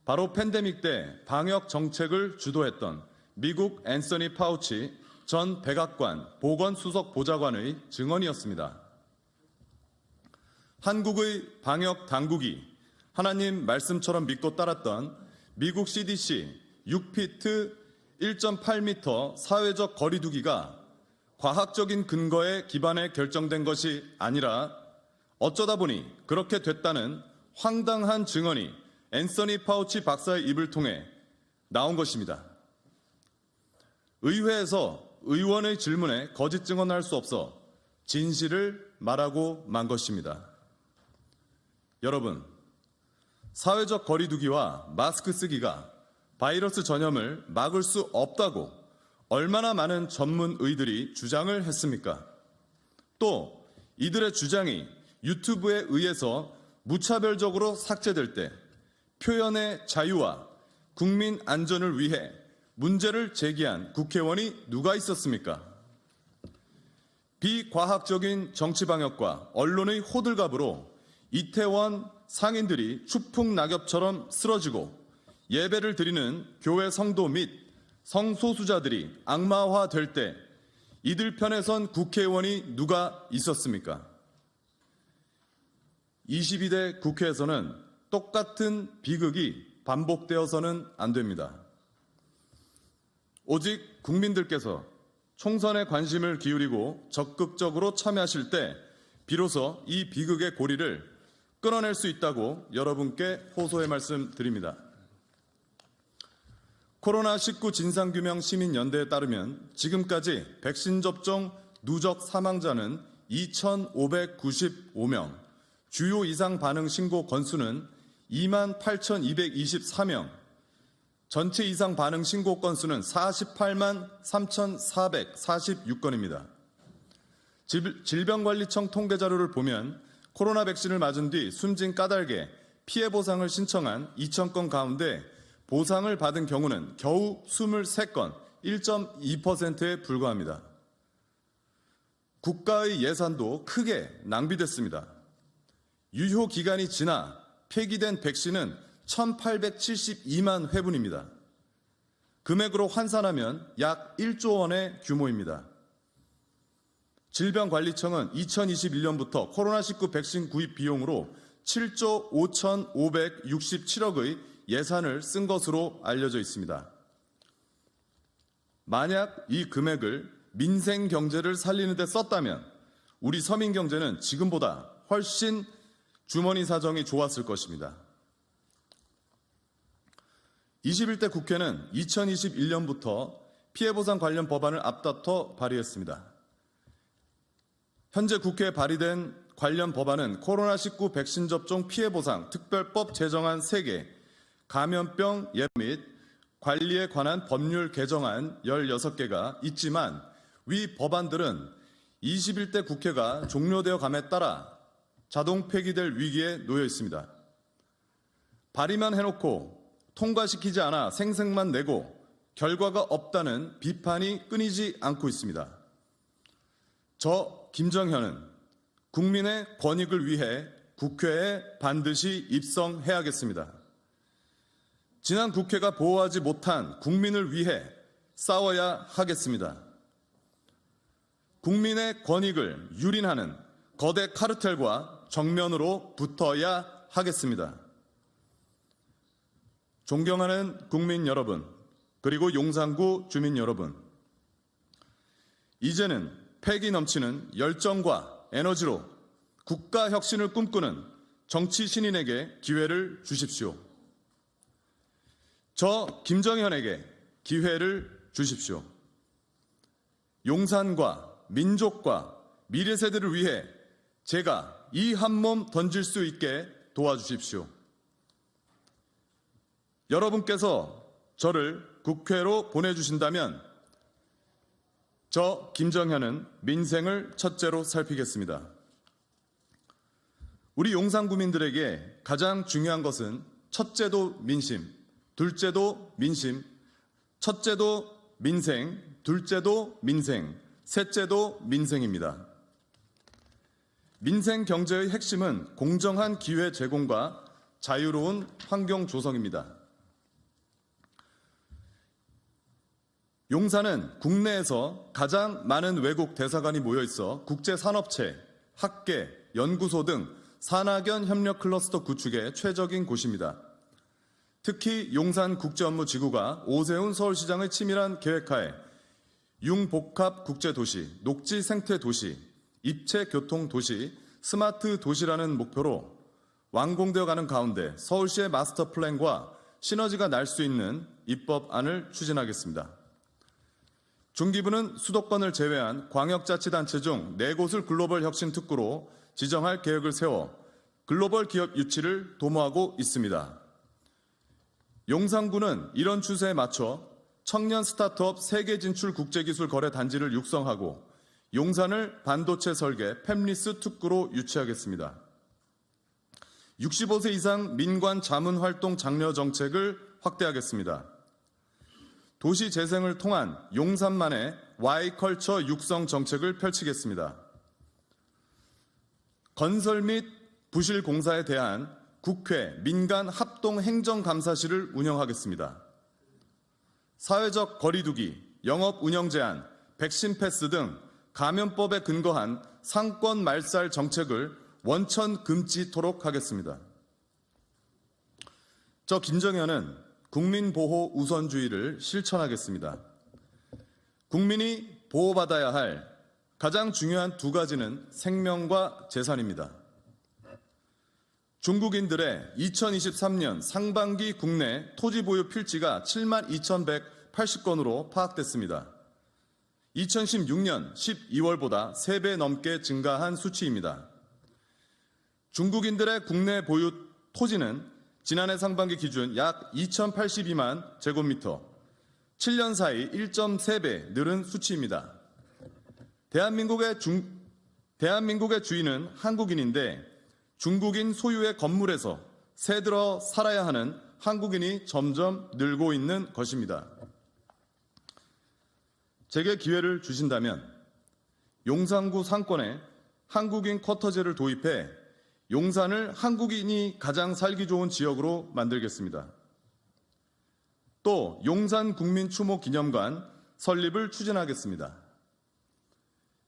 바로 팬데믹 때 방역 정책을 주도했던 미국 앤서니 파우치 전 백악관 보건수석 보좌관의 증언이었습니다. 한국의 방역 당국이 하나님 말씀처럼 믿고 따랐던 미국 CDC 6피트 1.8m 사회적 거리 두기가 과학적인 근거에 기반해 결정된 것이 아니라 어쩌다 보니 그렇게 됐다는 황당한 증언이 앤서니 파우치 박사의 입을 통해 나온 것입니다. 의회에서 의원의 질문에 거짓 증언할 수 없어 진실을 말하고 만 것입니다. 여러분, 사회적 거리 두기와 마스크 쓰기가 바이러스 전염을 막을 수 없다고 얼마나 많은 전문의들이 주장을 했습니까? 또 이들의 주장이 유튜브에 의해서 무차별적으로 삭제될 때 표현의 자유와 국민 안전을 위해 문제를 제기한 국회의원이 누가 있었습니까? 비과학적인 정치 방역과 언론의 호들갑으로 이태원 상인들이 추풍 낙엽처럼 쓰러지고 예배를 드리는 교회 성도 및 성소수자들이 악마화될 때 이들 편에 선 국회의원이 누가 있었습니까? 22대 국회에서는 똑같은 비극이 반복되어서는 안 됩니다. 오직 국민들께서 총선에 관심을 기울이고 적극적으로 참여하실 때 비로소 이 비극의 고리를 끊어낼 수 있다고 여러분께 호소의 말씀드립니다. 코로나19 진상규명 시민연대에 따르면 지금까지 백신 접종 누적 사망자는 2,595명, 주요 이상 반응 신고 건수는 28,224명, 전체 이상 반응 신고 건수는 48만 3,446건입니다. 질병관리청 통계 자료를 보면 코로나 백신을 맞은 뒤 숨진 까닭에 피해 보상을 신청한 2,000건 가운데 보상을 받은 경우는 겨우 23건, 1.2%에 불과합니다. 국가의 예산도 크게 낭비됐습니다. 유효 기간이 지나 폐기된 백신은 1,872만 회분입니다. 금액으로 환산하면 약 1조 원의 규모입니다. 질병관리청은 2021년부터 코로나19 백신 구입 비용으로 7조 5,567억의 예산을 쓴 것으로 알려져 있습니다. 만약 이 금액을 민생 경제를 살리는 데 썼다면 우리 서민 경제는 지금보다 훨씬 주머니 사정이 좋았을 것입니다. 21대 국회는 2021년부터 피해보상 관련 법안을 앞다퉈 발의했습니다. 현재 국회에 발의된 관련 법안은 코로나19 백신 접종 피해보상 특별법 제정안 3개, 감염병 예방 및 관리에 관한 법률 개정안 16개가 있지만 위 법안들은 21대 국회가 종료되어 감에 따라 자동 폐기될 위기에 놓여 있습니다. 발의만 해놓고 통과시키지 않아 생색만 내고 결과가 없다는 비판이 끊이지 않고 있습니다. 저 김정현은 국민의 권익을 위해 국회에 반드시 입성해야겠습니다. 지난 국회가 보호하지 못한 국민을 위해 싸워야 하겠습니다. 국민의 권익을 유린하는 거대 카르텔과 정면으로 붙어야 하겠습니다. 존경하는 국민 여러분, 그리고 용산구 주민 여러분, 이제는 패기 넘치는 열정과 에너지로 국가 혁신을 꿈꾸는 정치 신인에게 기회를 주십시오. 저 김정현에게 기회를 주십시오. 용산과 민족과 미래 세대를 위해 제가 이 한 몸 던질 수 있게 도와주십시오. 여러분께서 저를 국회로 보내주신다면 저 김정현은 민생을 첫째로 살피겠습니다. 우리 용산구민들에게 가장 중요한 것은 첫째도 민심, 둘째도 민심, 첫째도 민생, 둘째도 민생, 셋째도 민생입니다. 민생 경제의 핵심은 공정한 기회 제공과 자유로운 환경 조성입니다. 용산은 국내에서 가장 많은 외국 대사관이 모여 있어 국제산업체, 학계, 연구소 등 산학연 협력 클러스터 구축에 최적인 곳입니다. 특히 용산국제업무지구가 오세훈 서울시장의 치밀한 계획하에 융복합 국제도시, 녹지 생태도시, 입체교통도시, 스마트 도시라는 목표로 완공되어 가는 가운데 서울시의 마스터 플랜과 시너지가 날 수 있는 입법안을 추진하겠습니다. 중기부는 수도권을 제외한 광역자치단체 중 4곳을 글로벌 혁신 특구로 지정할 계획을 세워 글로벌 기업 유치를 도모하고 있습니다. 용산구는 이런 추세에 맞춰 청년 스타트업 세계 진출 국제기술 거래 단지를 육성하고 용산을 반도체 설계 팹리스 특구로 유치하겠습니다. 65세 이상 민관 자문활동 장려 정책을 확대하겠습니다. 도시 재생을 통한 용산만의 Y컬처 육성 정책을 펼치겠습니다. 건설 및 부실 공사에 대한 국회 민간 합동 행정감사실을 운영하겠습니다. 사회적 거리두기, 영업 운영 제한, 백신 패스 등 감염법에 근거한 상권 말살 정책을 원천 금지토록 하겠습니다. 저 김정현은 국민보호 우선주의를 실천하겠습니다. 국민이 보호받아야 할 가장 중요한 2가지는 생명과 재산입니다. 중국인들의 2023년 상반기 국내 토지 보유 필지가 72,180건으로 파악됐습니다. 2016년 12월보다 3배 넘게 증가한 수치입니다. 중국인들의 국내 보유 토지는 지난해 상반기 기준 약 2,082만 제곱미터, 7년 사이 1.3배 늘은 수치입니다. 대한민국의 주인은 한국인인데 중국인 소유의 건물에서 새들어 살아야 하는 한국인이 점점 늘고 있는 것입니다. 제게 기회를 주신다면 용산구 상권에 한국인 쿼터제를 도입해 용산을 한국인이 가장 살기 좋은 지역으로 만들겠습니다. 또 용산 국민추모 기념관 설립을 추진하겠습니다.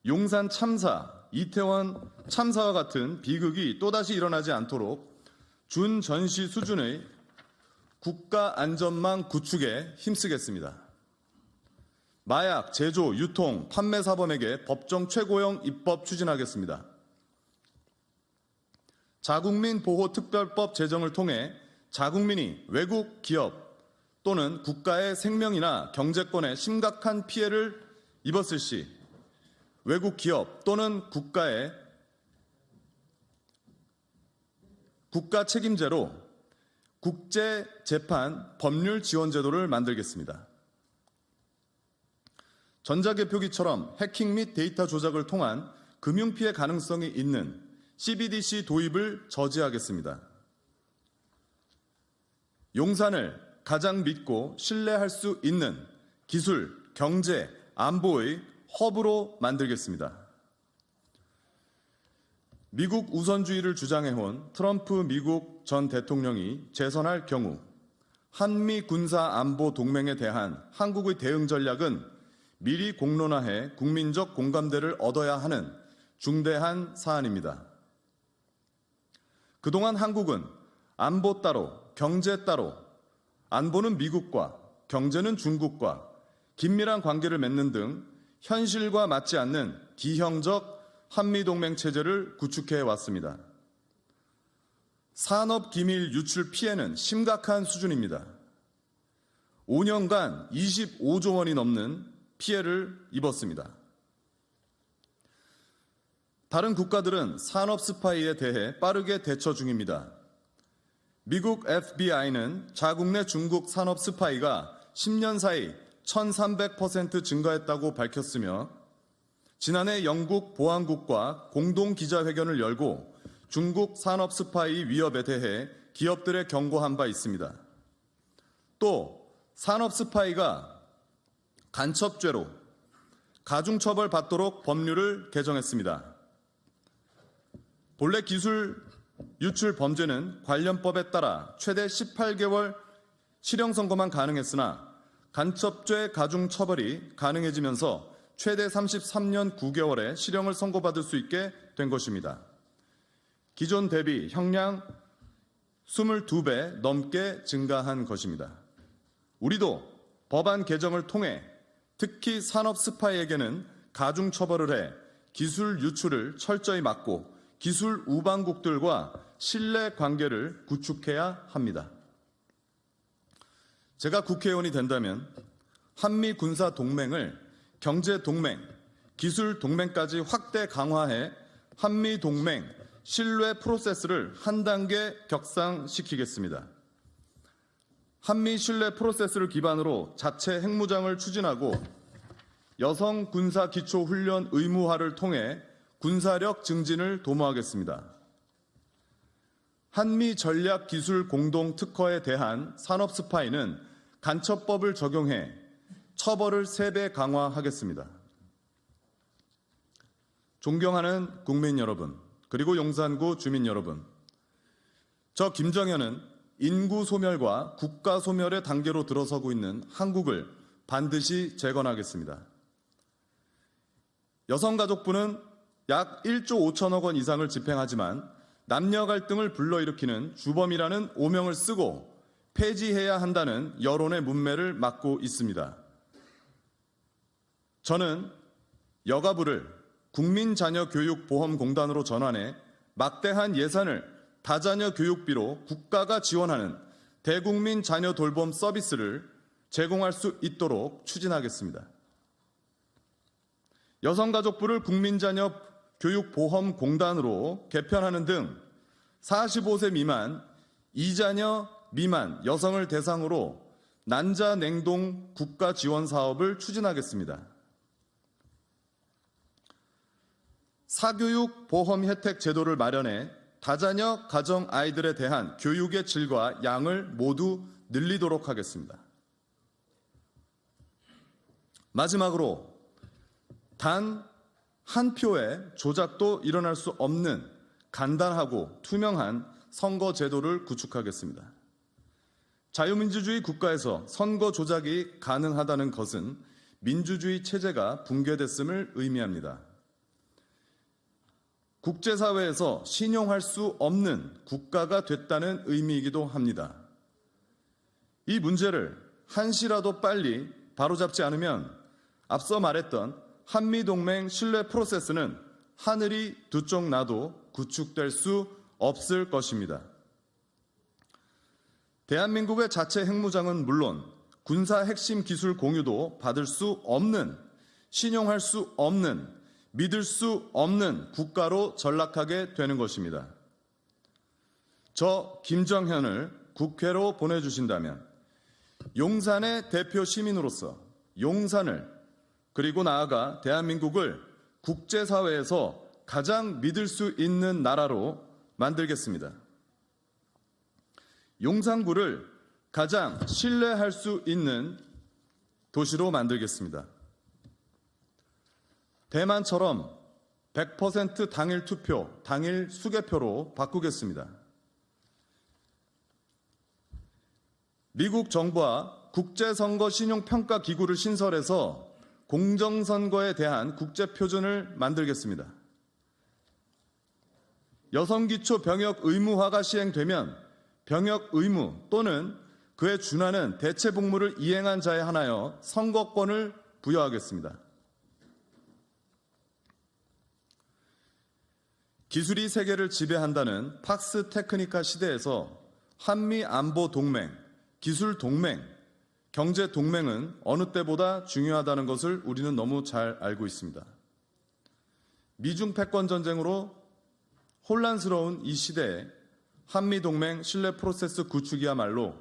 용산 참사, 이태원 참사와 같은 비극이 또다시 일어나지 않도록 준전시 수준의 국가 안전망 구축에 힘쓰겠습니다. 마약 제조, 유통, 판매 사범에게 법정 최고형 입법 추진하겠습니다. 자국민 보호 특별법 제정을 통해 자국민이 외국 기업 또는 국가의 생명이나 경제권에 심각한 피해를 입었을 시 외국 기업 또는 국가의 국가 책임제로 국제재판 법률 지원 제도를 만들겠습니다. 전자개표기처럼 해킹 및 데이터 조작을 통한 금융피해 가능성이 있는 CBDC 도입을 저지하겠습니다. 용산을 가장 믿고 신뢰할 수 있는 기술, 경제, 안보의 허브로 만들겠습니다. 미국 우선주의를 주장해온 트럼프 미국 전 대통령이 재선할 경우 한미 군사 안보 동맹에 대한 한국의 대응 전략은 미리 공론화해 국민적 공감대를 얻어야 하는 중대한 사안입니다. 그동안 한국은 안보 따로, 경제 따로, 안보는 미국과 경제는 중국과 긴밀한 관계를 맺는 등 현실과 맞지 않는 기형적 한미동맹 체제를 구축해 왔습니다. 산업기밀 유출 피해는 심각한 수준입니다. 5년간 25조 원이 넘는 피해를 입었습니다. 다른 국가들은 산업 스파이에 대해 빠르게 대처 중입니다. 미국 FBI는 자국 내 중국 산업 스파이가 10년 사이 1300% 증가했다고 밝혔으며 지난해 영국 보안국과 공동 기자회견을 열고 중국 산업 스파이 위협에 대해 기업들에 경고한 바 있습니다. 또 산업 스파이가 간첩죄로 가중처벌 받도록 법률을 개정했습니다. 본래 기술 유출 범죄는 관련법에 따라 최대 18개월 실형 선고만 가능했으나 간첩죄 가중 처벌이 가능해지면서 최대 33년 9개월의 실형을 선고받을 수 있게 된 것입니다. 기존 대비 형량 22배 넘게 증가한 것입니다. 우리도 법안 개정을 통해 특히 산업 스파이에게는 가중 처벌을 해 기술 유출을 철저히 막고 기술 우방국들과 신뢰 관계를 구축해야 합니다. 제가 국회의원이 된다면 한미 군사 동맹을 경제 동맹, 기술 동맹까지 확대 강화해 한미 동맹 신뢰 프로세스를 한 단계 격상시키겠습니다. 한미 신뢰 프로세스를 기반으로 자체 핵무장을 추진하고 여성 군사 기초 훈련 의무화를 통해 군사력 증진을 도모하겠습니다. 한미 전략 기술 공동 특허에 대한 산업 스파이는 간첩법을 적용해 처벌을 3배 강화하겠습니다. 존경하는 국민 여러분, 그리고 용산구 주민 여러분, 저 김정현은 인구 소멸과 국가 소멸의 단계로 들어서고 있는 한국을 반드시 재건하겠습니다. 여성가족부는 약 1조 5천억 원 이상을 집행하지만 남녀 갈등을 불러일으키는 주범이라는 오명을 쓰고 폐지해야 한다는 여론의 문매를 막고 있습니다. 저는 여가부를 국민자녀교육보험공단으로 전환해 막대한 예산을 다자녀 교육비로 국가가 지원하는 대국민 자녀 돌봄 서비스를 제공할 수 있도록 추진하겠습니다. 여성가족부를 국민자녀교육보험공단으로 개편하는 등 45세 미만, 2자녀 미만 여성을 대상으로 난자냉동 국가 지원 사업을 추진하겠습니다. 사교육 보험 혜택 제도를 마련해 다자녀 가정 아이들에 대한 교육의 질과 양을 모두 늘리도록 하겠습니다. 마지막으로 단 한 표의 조작도 일어날 수 없는 간단하고 투명한 선거 제도를 구축하겠습니다. 자유민주주의 국가에서 선거 조작이 가능하다는 것은 민주주의 체제가 붕괴됐음을 의미합니다. 국제사회에서 신용할 수 없는 국가가 됐다는 의미이기도 합니다. 이 문제를 한시라도 빨리 바로잡지 않으면 앞서 말했던 한미동맹 신뢰 프로세스는 하늘이 두 쪽 나도 구축될 수 없을 것입니다. 대한민국의 자체 핵무장은 물론 군사 핵심 기술 공유도 받을 수 없는, 신용할 수 없는, 믿을 수 없는 국가로 전락하게 되는 것입니다. 저 김정현을 국회로 보내주신다면 용산의 대표 시민으로서 용산을 그리고 나아가 대한민국을 국제사회에서 가장 믿을 수 있는 나라로 만들겠습니다. 용산구를 가장 신뢰할 수 있는 도시로 만들겠습니다. 대만처럼 100% 당일 투표, 당일 수개표로 바꾸겠습니다. 미국 정부와 국제선거신용평가기구를 신설해서 공정선거에 대한 국제표준을 만들겠습니다. 여성기초 병역 의무화가 시행되면 병역 의무 또는 그에 준하는 대체복무를 이행한 자에 한하여 선거권을 부여하겠습니다. 기술이 세계를 지배한다는 팍스 테크니카 시대에서 한미 안보 동맹, 기술 동맹, 경제 동맹은 어느 때보다 중요하다는 것을 우리는 너무 잘 알고 있습니다. 미중 패권 전쟁으로 혼란스러운 이 시대에 한미 동맹 신뢰 프로세스 구축이야말로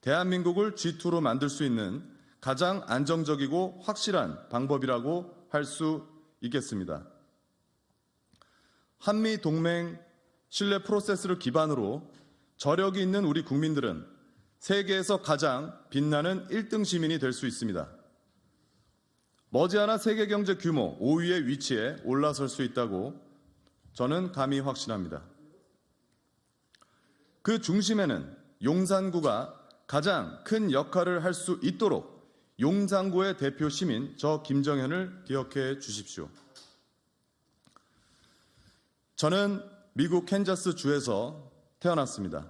대한민국을 G2로 만들 수 있는 가장 안정적이고 확실한 방법이라고 할 수 있겠습니다. 한미 동맹 신뢰 프로세스를 기반으로 저력이 있는 우리 국민들은 세계에서 가장 빛나는 1등 시민이 될 수 있습니다. 머지않아 세계 경제 규모 5위의 위치에 올라설 수 있다고 저는 감히 확신합니다. 그 중심에는 용산구가 가장 큰 역할을 할 수 있도록 용산구의 대표 시민 저 김정현을 기억해 주십시오. 저는 미국 캔자스 주에서 태어났습니다.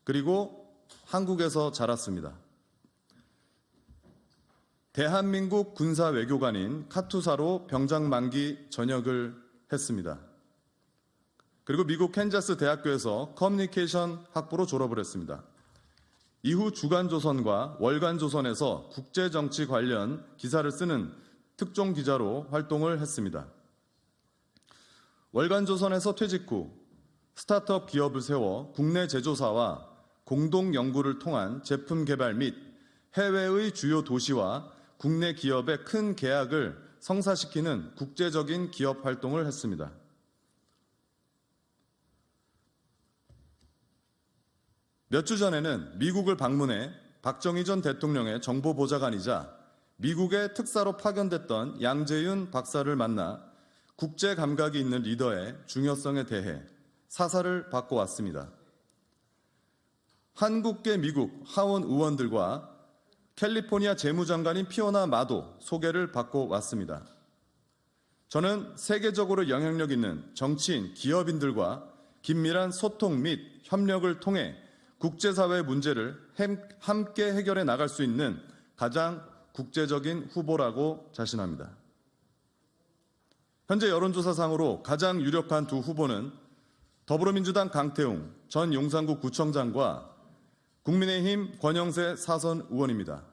그리고 한국에서 자랐습니다. 대한민국 군사 외교관인 카투사로 병장 만기 전역을 했습니다. 그리고 미국 캔자스 대학교에서 커뮤니케이션 학부로 졸업을 했습니다. 이후 주간조선과 월간조선에서 국제정치 관련 기사를 쓰는 특종 기자로 활동을 했습니다. 월간조선에서 퇴직 후 스타트업 기업을 세워 국내 제조사와 공동 연구를 통한 제품 개발 및 해외의 주요 도시와 국내 기업의 큰 계약을 성사시키는 국제적인 기업 활동을 했습니다. 몇 주 전에는 미국을 방문해 박정희 전 대통령의 정보보좌관이자 미국의 특사로 파견됐던 양재윤 박사를 만나 국제 감각이 있는 리더의 중요성에 대해 사사를 받고 왔습니다. 한국계 미국 하원 의원들과 캘리포니아 재무장관인 피오나 마도 소개를 받고 왔습니다. 저는 세계적으로 영향력 있는 정치인, 기업인들과 긴밀한 소통 및 협력을 통해 국제사회 문제를 함께 해결해 나갈 수 있는 가장 국제적인 후보라고 자신합니다. 현재 여론조사상으로 가장 유력한 두 후보는 더불어민주당 강태웅 전 용산구 구청장과 국민의힘 권영세 사선 의원입니다.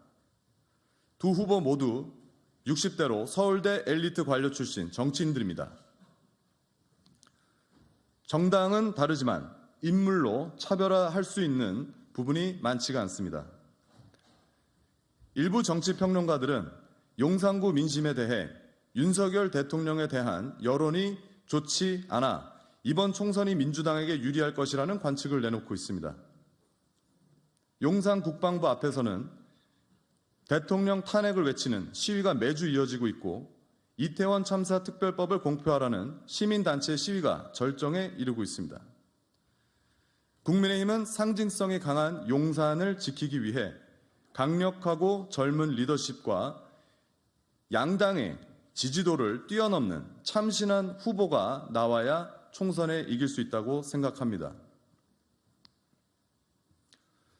두 후보 모두 60대로 서울대 엘리트 관료 출신 정치인들입니다. 정당은 다르지만 인물로 차별화할 수 있는 부분이 많지가 않습니다. 일부 정치평론가들은 용산구 민심에 대해 윤석열 대통령에 대한 여론이 좋지 않아 이번 총선이 민주당에게 유리할 것이라는 관측을 내놓고 있습니다. 용산 국방부 앞에서는 대통령 탄핵을 외치는 시위가 매주 이어지고 있고 이태원 참사 특별법을 공표하라는 시민단체 시위가 절정에 이르고 있습니다. 국민의힘은 상징성이 강한 용산을 지키기 위해 강력하고 젊은 리더십과 양당의 지지도를 뛰어넘는 참신한 후보가 나와야 총선에 이길 수 있다고 생각합니다.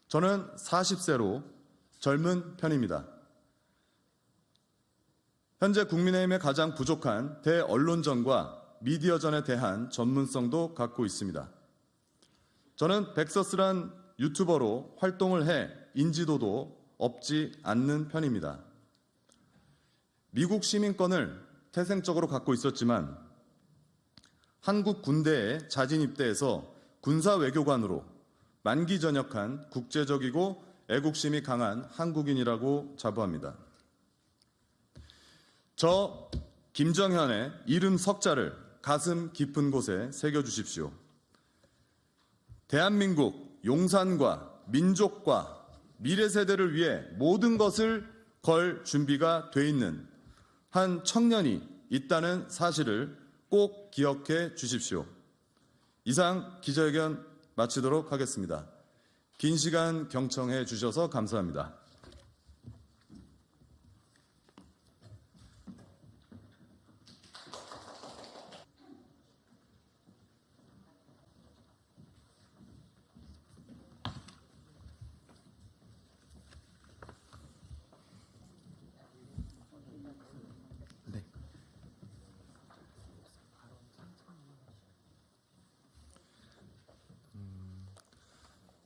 저는 40세로 젊은 편입니다. 현재 국민의힘의 가장 부족한 대언론전과 미디어전에 대한 전문성도 갖고 있습니다. 저는 백서스란 유튜버로 활동을 해 인지도도 없지 않는 편입니다. 미국 시민권을 태생적으로 갖고 있었지만 한국 군대에 자진 입대해서 군사외교관으로 만기전역한 국제적이고 애국심이 강한 한국인이라고 자부합니다. 저 김정현의 이름 석자를 가슴 깊은 곳에 새겨주십시오. 대한민국 용산과 민족과 미래 세대를 위해 모든 것을 걸 준비가 돼 있는 한 청년이 있다는 사실을 꼭 기억해 주십시오. 이상 기자회견 마치도록 하겠습니다. 긴 시간 경청해 주셔서 감사합니다.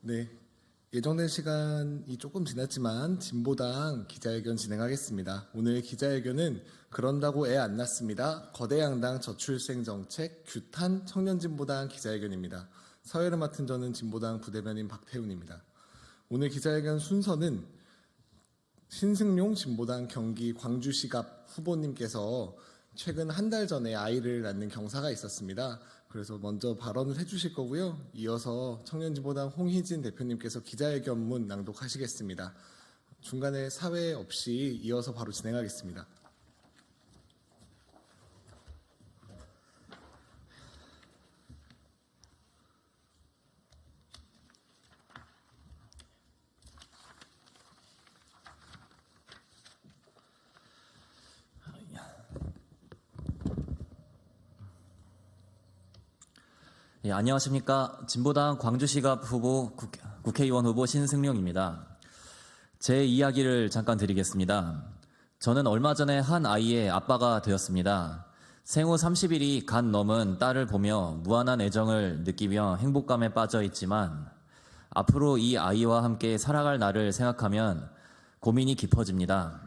네, 예정된 시간이 조금 지났지만 진보당 기자회견 진행하겠습니다. 오늘 기자회견은 그런다고 애 안 낳습니다. 거대 양당 저출생 정책 규탄 청년진보당 기자회견입니다. 사회를 맡은 저는 진보당 부대변인 박태훈입니다. 오늘 기자회견 순서는 신승용 진보당 경기 광주시갑 후보님께서 최근 한 달 전에 아이를 낳는 경사가 있었습니다. 그래서 먼저 발언을 해주실 거고요. 이어서 청년진보당 홍희진 대표님께서 기자회견문 낭독하시겠습니다. 중간에 사회 없이 이어서 바로 진행하겠습니다. 예, 안녕하십니까. 진보당 광주시갑 후보 국회의원 후보 신승용입니다. 제 이야기를 잠깐 드리겠습니다. 저는 얼마 전에 한 아이의 아빠가 되었습니다. 생후 30일이 간 넘은 딸을 보며 무한한 애정을 느끼며 행복감에 빠져 있지만 앞으로 이 아이와 함께 살아갈 날을 생각하면 고민이 깊어집니다.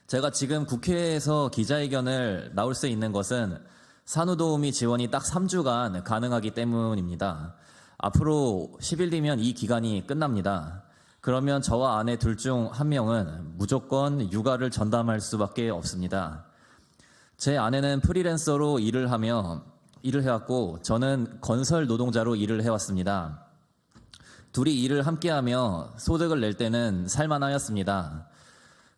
제가 지금 국회에서 기자회견을 나올 수 있는 것은 산후도우미 지원이 딱 3주간 가능하기 때문입니다. 앞으로 10일 뒤면 이 기간이 끝납니다. 그러면 저와 아내 둘 중 한 명은 무조건 육아를 전담할 수밖에 없습니다. 제 아내는 프리랜서로 일을 해왔고 저는 건설 노동자로 일을 해왔습니다. 둘이 일을 함께하며 소득을 낼 때는 살만하였습니다.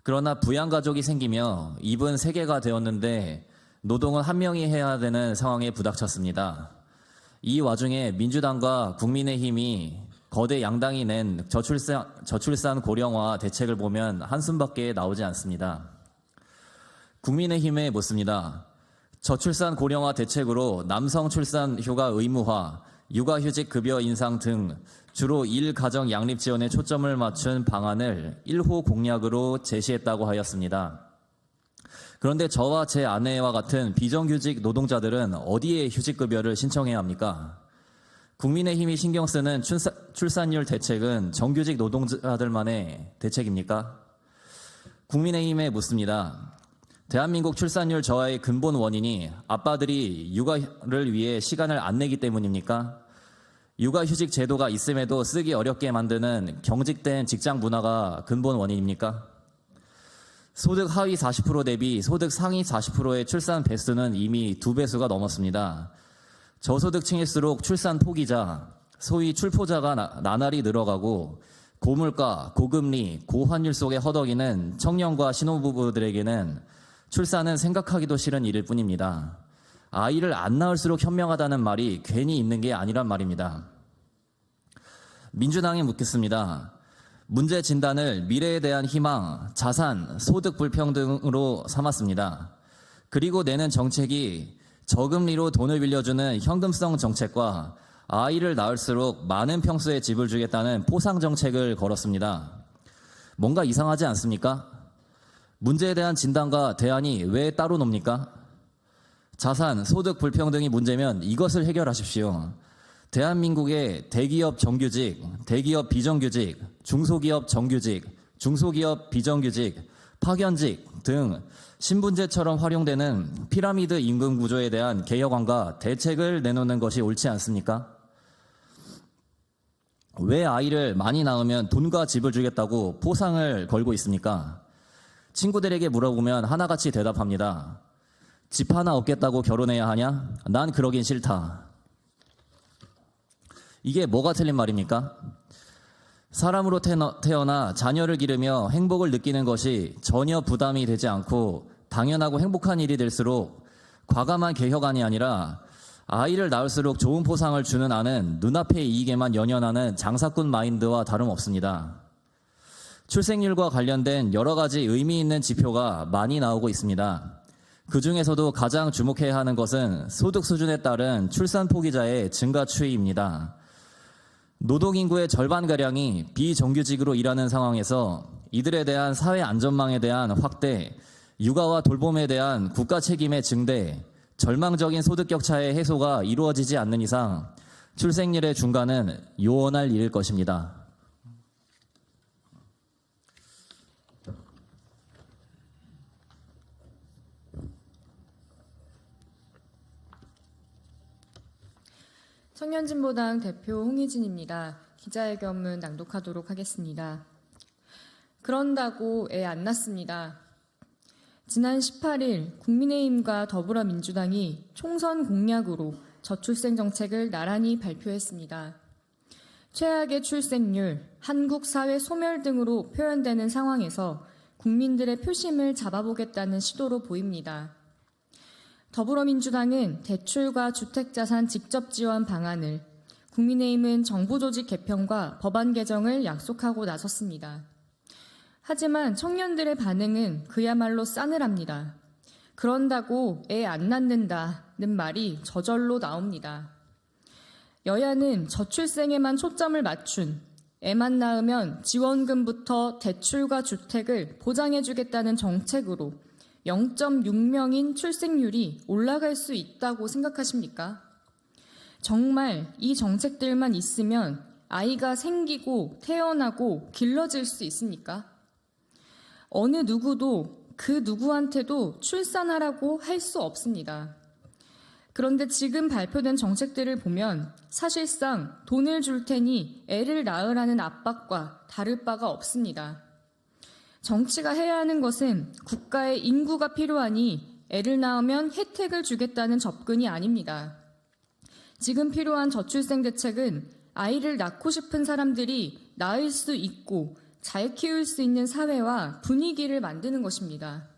그러나 부양가족이 생기며 입은 3개가 되었는데 노동은 한 명이 해야 되는 상황에 부닥쳤습니다. 이 와중에 민주당과 국민의힘이 거대 양당이 낸 저출산 고령화 대책을 보면 한숨밖에 나오지 않습니다. 국민의힘에 묻습니다. 저출산 고령화 대책으로 남성 출산 휴가 의무화, 육아휴직 급여 인상 등 주로 일가정 양립 지원에 초점을 맞춘 방안을 1호 공약으로 제시했다고 하였습니다. 그런데 저와 제 아내와 같은 비정규직 노동자들은 어디에 휴직급여를 신청해야 합니까? 국민의힘이 신경 쓰는 출산율 대책은 정규직 노동자들만의 대책입니까? 국민의힘에 묻습니다. 대한민국 출산율 저하의 근본 원인이 아빠들이 육아를 위해 시간을 안 내기 때문입니까? 육아휴직 제도가 있음에도 쓰기 어렵게 만드는 경직된 직장 문화가 근본 원인입니까? 소득 하위 40% 대비 소득 상위 40%의 출산 배수는 이미 2배수가 넘었습니다. 저소득층일수록 출산 포기자, 소위 출포자가 나날이 늘어가고 고물가, 고금리, 고환율 속에 허덕이는 청년과 신혼부부들에게는 출산은 생각하기도 싫은 일일 뿐입니다. 아이를 안 낳을수록 현명하다는 말이 괜히 있는 게 아니란 말입니다. 민주당에 묻겠습니다. 문제 진단을 미래에 대한 희망, 자산, 소득 불평등으로 삼았습니다. 그리고 내는 정책이 저금리로 돈을 빌려주는 현금성 정책과 아이를 낳을수록 많은 평수의 집을 주겠다는 포상 정책을 걸었습니다. 뭔가 이상하지 않습니까? 문제에 대한 진단과 대안이 왜 따로 놉니까? 자산, 소득 불평등이 문제면 이것을 해결하십시오. 대한민국의 대기업 정규직, 대기업 비정규직, 중소기업 정규직, 중소기업 비정규직, 파견직 등 신분제처럼 활용되는 피라미드 임금 구조에 대한 개혁안과 대책을 내놓는 것이 옳지 않습니까? 왜 아이를 많이 낳으면 돈과 집을 주겠다고 포상을 걸고 있습니까? 친구들에게 물어보면 하나같이 대답합니다. 집 하나 없겠다고 결혼해야 하냐? 난 그러긴 싫다. 이게 뭐가 틀린 말입니까? 사람으로 태어나 자녀를 기르며 행복을 느끼는 것이 전혀 부담이 되지 않고 당연하고 행복한 일이 될수록 과감한 개혁안이 아니라 아이를 낳을수록 좋은 포상을 주는 안은 눈앞의 이익에만 연연하는 장사꾼 마인드와 다름없습니다. 출생률과 관련된 여러 가지 의미 있는 지표가 많이 나오고 있습니다. 그 중에서도 가장 주목해야 하는 것은 소득 수준에 따른 출산 포기자의 증가 추이입니다. 노동인구의 절반가량이 비정규직으로 일하는 상황에서 이들에 대한 사회 안전망에 대한 확대, 육아와 돌봄에 대한 국가 책임의 증대, 절망적인 소득 격차의 해소가 이루어지지 않는 이상 출생률의 중간은 요원할 일일 것입니다. 청년진보당 대표 홍희진입니다. 기자회견문 낭독하도록 하겠습니다. 그런다고 애 안 낳습니다. 지난 18일 국민의힘과 더불어민주당이 총선 공약으로 저출생 정책을 나란히 발표했습니다. 최악의 출생률, 한국 사회 소멸 등으로 표현되는 상황에서 국민들의 표심을 잡아보겠다는 시도로 보입니다. 더불어민주당은 대출과 주택자산 직접 지원 방안을, 국민의힘은 정부 조직 개편과 법안 개정을 약속하고 나섰습니다. 하지만 청년들의 반응은 그야말로 싸늘합니다. 그런다고 애 안 낳는다는 말이 저절로 나옵니다. 여야는 저출생에만 초점을 맞춘 애만 낳으면 지원금부터 대출과 주택을 보장해주겠다는 정책으로 0.6명인 출생률이 올라갈 수 있다고 생각하십니까? 정말 이 정책들만 있으면 아이가 생기고 태어나고 길러질 수 있습니까? 어느 누구도 그 누구한테도 출산하라고 할 수 없습니다. 그런데 지금 발표된 정책들을 보면 사실상 돈을 줄 테니 애를 낳으라는 압박과 다를 바가 없습니다. 정치가 해야 하는 것은 국가의 인구가 필요하니 애를 낳으면 혜택을 주겠다는 접근이 아닙니다. 지금 필요한 저출생 대책은 아이를 낳고 싶은 사람들이 낳을 수 있고 잘 키울 수 있는 사회와 분위기를 만드는 것입니다.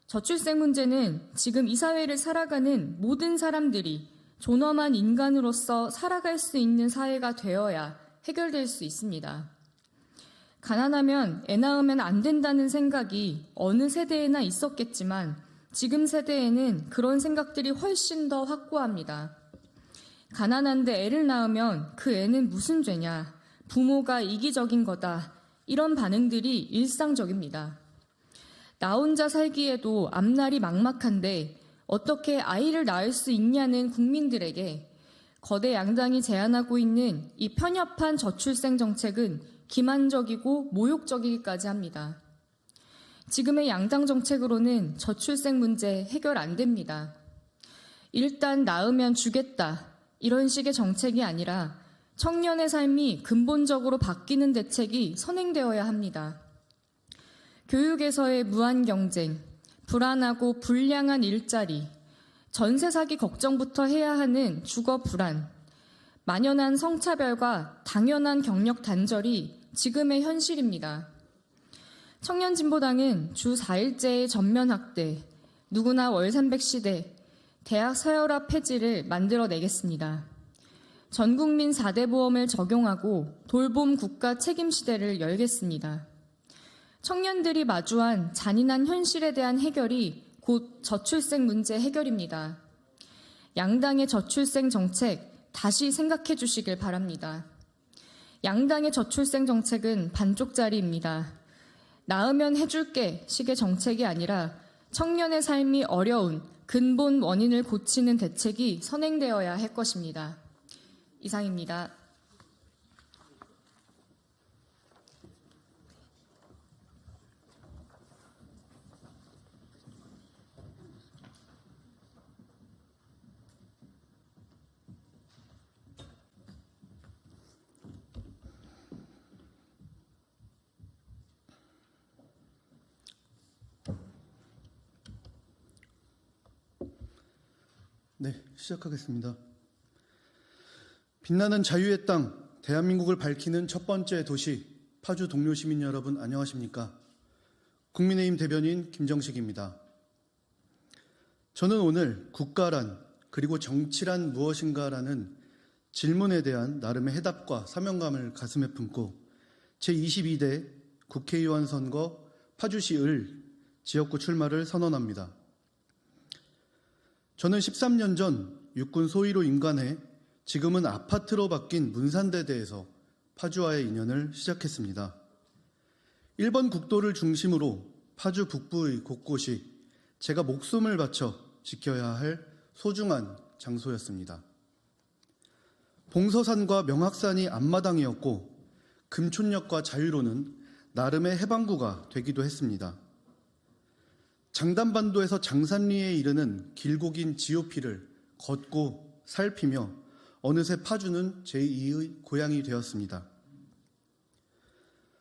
저출생 문제는 지금 이 사회를 살아가는 모든 사람들이 존엄한 인간으로서 살아갈 수 있는 사회가 되어야 해결될 수 있습니다. 가난하면 애 낳으면 안 된다는 생각이 어느 세대에나 있었겠지만 지금 세대에는 그런 생각들이 훨씬 더 확고합니다. 가난한데 애를 낳으면 그 애는 무슨 죄냐, 부모가 이기적인 거다, 이런 반응들이 일상적입니다. 나 혼자 살기에도 앞날이 막막한데 어떻게 아이를 낳을 수 있냐는 국민들에게 거대 양당이 제안하고 있는 이 편협한 저출생 정책은 기만적이고 모욕적이기까지 합니다. 지금의 양당 정책으로는 저출생 문제 해결 안 됩니다. 일단 낳으면 주겠다, 이런 식의 정책이 아니라 청년의 삶이 근본적으로 바뀌는 대책이 선행되어야 합니다. 교육에서의 무한 경쟁, 불안하고 불량한 일자리, 전세 사기 걱정부터 해야 하는 주거 불안, 만연한 성차별과 당연한 경력 단절이 지금의 현실입니다. 청년진보당은 주 4일제의 전면 확대, 누구나 월 300시대, 대학 서열화 폐지를 만들어내겠습니다. 전국민 4대 보험을 적용하고 돌봄 국가 책임 시대를 열겠습니다. 청년들이 마주한 잔인한 현실에 대한 해결이 곧 저출생 문제 해결입니다. 양당의 저출생 정책 다시 생각해 주시길 바랍니다. 양당의 저출생 정책은 반쪽짜리입니다. 낳으면 해줄게 식의 정책이 아니라 청년의 삶이 어려운 근본 원인을 고치는 대책이 선행되어야 할 것입니다. 이상입니다. 네, 시작하겠습니다. 빛나는 자유의 땅, 대한민국을 밝히는 첫 번째 도시, 파주 동료 시민 여러분 안녕하십니까? 국민의힘 대변인 김정식입니다. 저는 오늘 국가란 그리고 정치란 무엇인가라는 질문에 대한 나름의 해답과 사명감을 가슴에 품고 제22대 국회의원 선거 파주시 을 지역구 출마를 선언합니다. 저는 13년 전 육군 소위로 임관해 지금은 아파트로 바뀐 문산대대에서 파주와의 인연을 시작했습니다. 1번 국도를 중심으로 파주 북부의 곳곳이 제가 목숨을 바쳐 지켜야 할 소중한 장소였습니다. 봉서산과 명학산이 앞마당이었고 금촌역과 자유로는 나름의 해방구가 되기도 했습니다. 장담반도에서 장산리에 이르는 길고 긴 GOP를 걷고 살피며 어느새 파주는 제2의 고향이 되었습니다.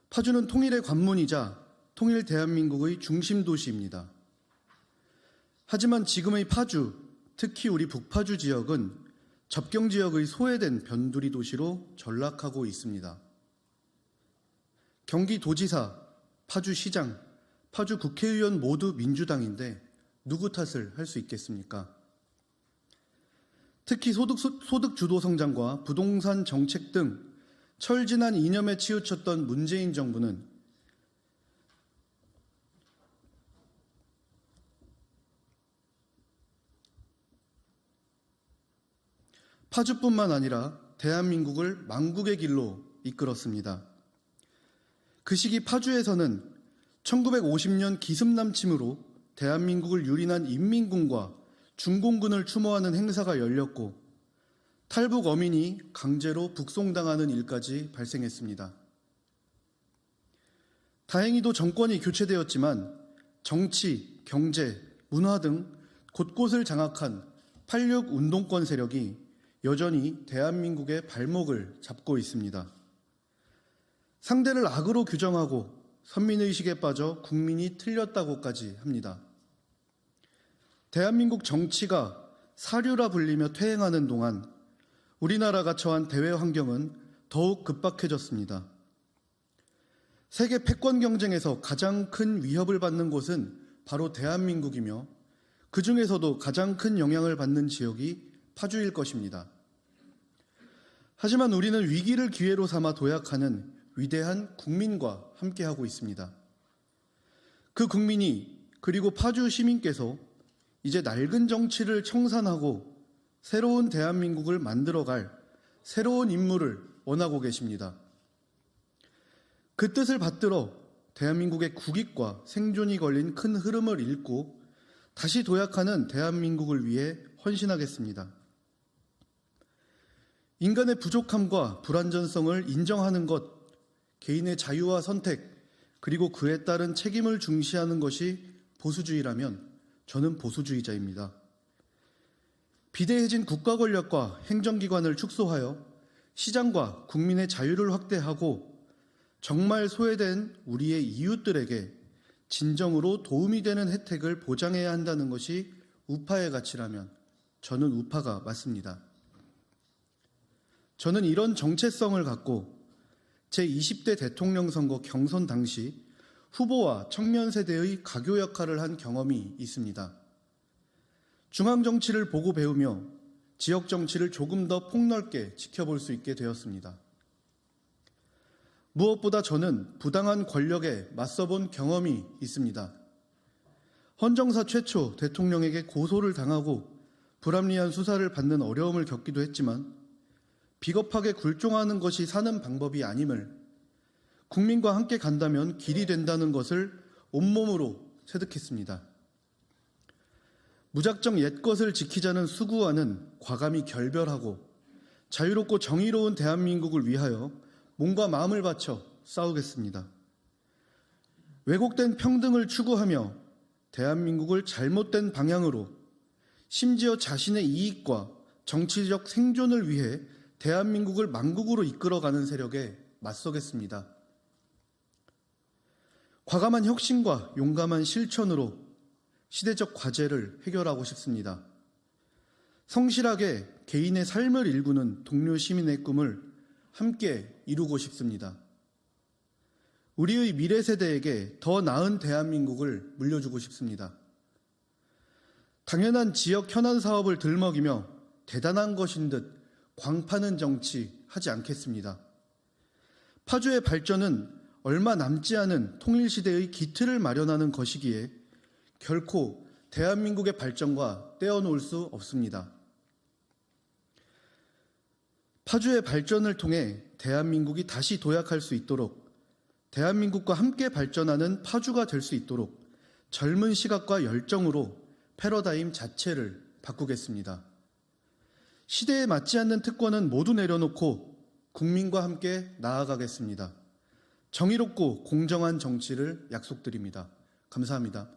파주는 통일의 관문이자 통일 대한민국의 중심 도시입니다. 하지만 지금의 파주, 특히 우리 북파주 지역은 접경 지역의 소외된 변두리 도시로 전락하고 있습니다. 경기도지사, 파주시장, 파주 국회의원 모두 민주당인데 누구 탓을 할 수 있겠습니까? 특히 소득 주도 성장과 부동산 정책 등 철진한 이념에 치우쳤던 문재인 정부는 파주뿐만 아니라 대한민국을 망국의 길로 이끌었습니다. 그 시기 파주에서는 1950년 기습남침으로 대한민국을 유린한 인민군과 중공군을 추모하는 행사가 열렸고 탈북 어민이 강제로 북송당하는 일까지 발생했습니다. 다행히도 정권이 교체되었지만 정치, 경제, 문화 등 곳곳을 장악한 86 운동권 세력이 여전히 대한민국의 발목을 잡고 있습니다. 상대를 악으로 규정하고 선민의식에 빠져 국민이 틀렸다고까지 합니다. 대한민국 정치가 사류라 불리며 퇴행하는 동안 우리나라가 처한 대외 환경은 더욱 급박해졌습니다. 세계 패권 경쟁에서 가장 큰 위협을 받는 곳은 바로 대한민국이며 그 중에서도 가장 큰 영향을 받는 지역이 파주일 것입니다. 하지만 우리는 위기를 기회로 삼아 도약하는 위대한 국민과 함께하고 있습니다. 그 국민이 그리고 파주 시민께서 이제 낡은 정치를 청산하고 새로운 대한민국을 만들어갈 새로운 인물을 원하고 계십니다. 그 뜻을 받들어 대한민국의 국익과 생존이 걸린 큰 흐름을 읽고 다시 도약하는 대한민국을 위해 헌신하겠습니다. 인간의 부족함과 불완전성을 인정하는 것, 개인의 자유와 선택, 그리고 그에 따른 책임을 중시하는 것이 보수주의라면 저는 보수주의자입니다. 비대해진 국가 권력과 행정기관을 축소하여 시장과 국민의 자유를 확대하고 정말 소외된 우리의 이웃들에게 진정으로 도움이 되는 혜택을 보장해야 한다는 것이 우파의 가치라면 저는 우파가 맞습니다. 저는 이런 정체성을 갖고 제20대 대통령 선거 경선 당시 후보와 청년 세대의 가교 역할을 한 경험이 있습니다. 중앙 정치를 보고 배우며 지역 정치를 조금 더 폭넓게 지켜볼 수 있게 되었습니다. 무엇보다 저는 부당한 권력에 맞서본 경험이 있습니다. 헌정사 최초 대통령에게 고소를 당하고 불합리한 수사를 받는 어려움을 겪기도 했지만 비겁하게 굴종하는 것이 사는 방법이 아님을, 국민과 함께 간다면 길이 된다는 것을 온몸으로 체득했습니다. 무작정 옛것을 지키자는 수구와는 과감히 결별하고 자유롭고 정의로운 대한민국을 위하여 몸과 마음을 바쳐 싸우겠습니다. 왜곡된 평등을 추구하며 대한민국을 잘못된 방향으로, 심지어 자신의 이익과 정치적 생존을 위해 대한민국을 망국으로 이끌어가는 세력에 맞서겠습니다. 과감한 혁신과 용감한 실천으로 시대적 과제를 해결하고 싶습니다. 성실하게 개인의 삶을 일구는 동료 시민의 꿈을 함께 이루고 싶습니다. 우리의 미래 세대에게 더 나은 대한민국을 물려주고 싶습니다. 당연한 지역 현안 사업을 들먹이며 대단한 것인 듯 광파는 정치 하지 않겠습니다. 파주의 발전은 얼마 남지 않은 통일시대의 기틀을 마련하는 것이기에 결코 대한민국의 발전과 떼어놓을 수 없습니다. 파주의 발전을 통해 대한민국이 다시 도약할 수 있도록, 대한민국과 함께 발전하는 파주가 될 수 있도록 젊은 시각과 열정으로 패러다임 자체를 바꾸겠습니다. 시대에 맞지 않는 특권은 모두 내려놓고 국민과 함께 나아가겠습니다. 정의롭고 공정한 정치를 약속드립니다. 감사합니다.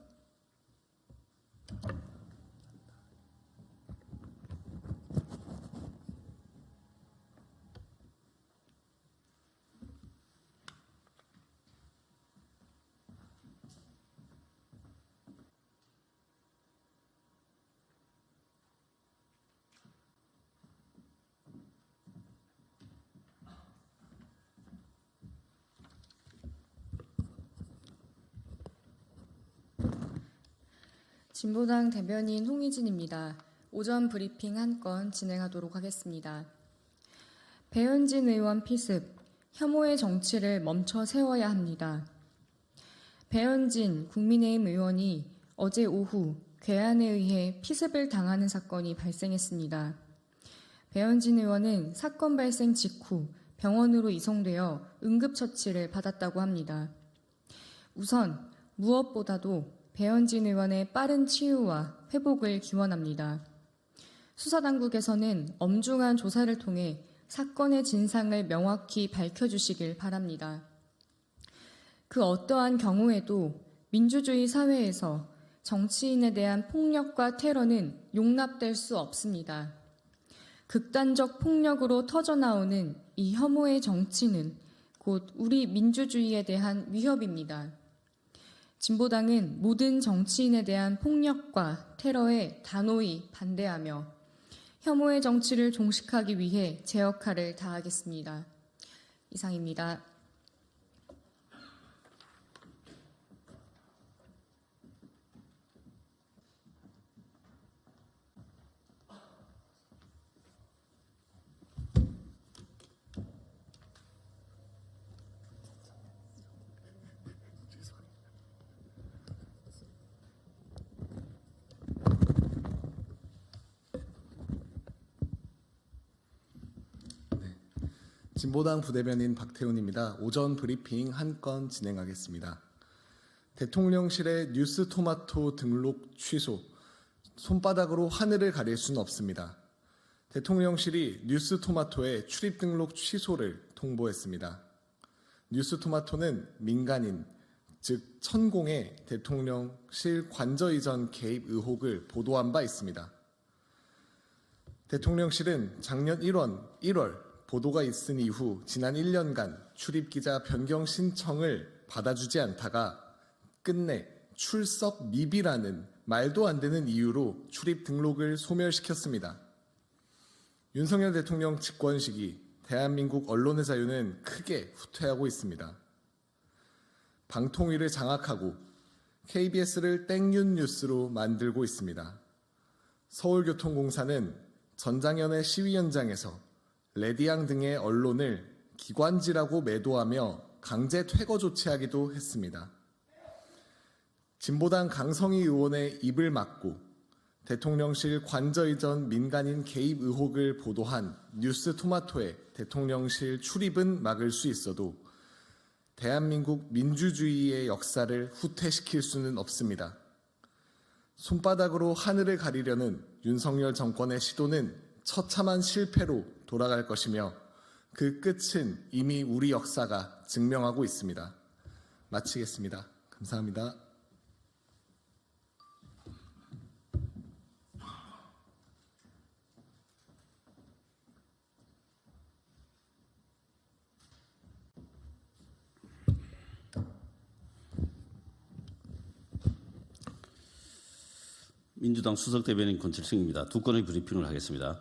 진보당 대변인 홍희진입니다. 오전 브리핑 한 건 진행하도록 하겠습니다. 배현진 의원 피습, 혐오의 정치를 멈춰 세워야 합니다. 배현진 국민의힘 의원이 어제 오후 괴한에 의해 피습을 당하는 사건이 발생했습니다. 배현진 의원은 사건 발생 직후 병원으로 이송되어 응급처치를 받았다고 합니다. 우선 무엇보다도 배현진 의원의 빠른 치유와 회복을 기원합니다. 수사당국에서는 엄중한 조사를 통해 사건의 진상을 명확히 밝혀주시길 바랍니다. 그 어떠한 경우에도 민주주의 사회에서 정치인에 대한 폭력과 테러는 용납될 수 없습니다. 극단적 폭력으로 터져나오는 이 혐오의 정치는 곧 우리 민주주의에 대한 위협입니다. 진보당은 모든 정치인에 대한 폭력과 테러에 단호히 반대하며 혐오의 정치를 종식하기 위해 제 역할을 다하겠습니다. 이상입니다. 진보당 부대변인 박태훈입니다. 오전 브리핑 한 건 진행하겠습니다. 대통령실의 뉴스토마토 등록 취소, 손바닥으로 하늘을 가릴 수는 없습니다. 대통령실이 뉴스토마토의 출입 등록 취소를 통보했습니다. 뉴스토마토는 민간인, 즉 천공의 대통령실 관저 이전 개입 의혹을 보도한 바 있습니다. 대통령실은 작년 1월 보도가 있은 이후 지난 1년간 출입기자 변경 신청을 받아주지 않다가 끝내 출석 미비라는 말도 안 되는 이유로 출입 등록을 소멸시켰습니다. 윤석열 대통령 집권 시기 대한민국 언론의 자유는 크게 후퇴하고 있습니다. 방통위를 장악하고 KBS를 땡윤 뉴스로 만들고 있습니다. 서울교통공사는 전장현의 시위 현장에서 레디앙 등의 언론을 기관지라고 매도하며 강제 퇴거 조치하기도 했습니다. 진보당 강성희 의원의 입을 막고 대통령실 관저이 전 민간인 개입 의혹을 보도한 뉴스 토마토의 대통령실 출입은 막을 수 있어도 대한민국 민주주의의 역사를 후퇴시킬 수는 없습니다. 손바닥으로 하늘을 가리려는 윤석열 정권의 시도는 처참한 실패로 돌아갈 것이며 그 끝은 이미 우리 역사가 증명하고 있습니다. 마치겠습니다. 감사합니다. 민주당 수석대변인 권칠승입니다. 두 건의 브리핑을 하겠습니다.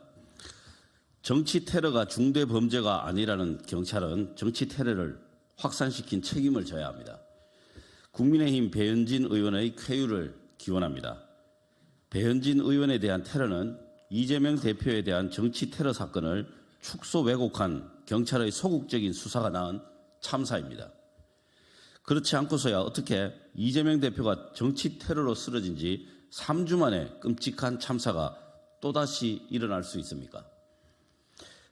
정치 테러가 중대 범죄가 아니라는 경찰은 정치 테러를 확산시킨 책임을 져야 합니다. 국민의힘 배현진 의원의 쾌유를 기원합니다. 배현진 의원에 대한 테러는 이재명 대표에 대한 정치 테러 사건을 축소 왜곡한 경찰의 소극적인 수사가 낳은 참사입니다. 그렇지 않고서야 어떻게 이재명 대표가 정치 테러로 쓰러진 지 3주 만에 끔찍한 참사가 또다시 일어날 수 있습니까?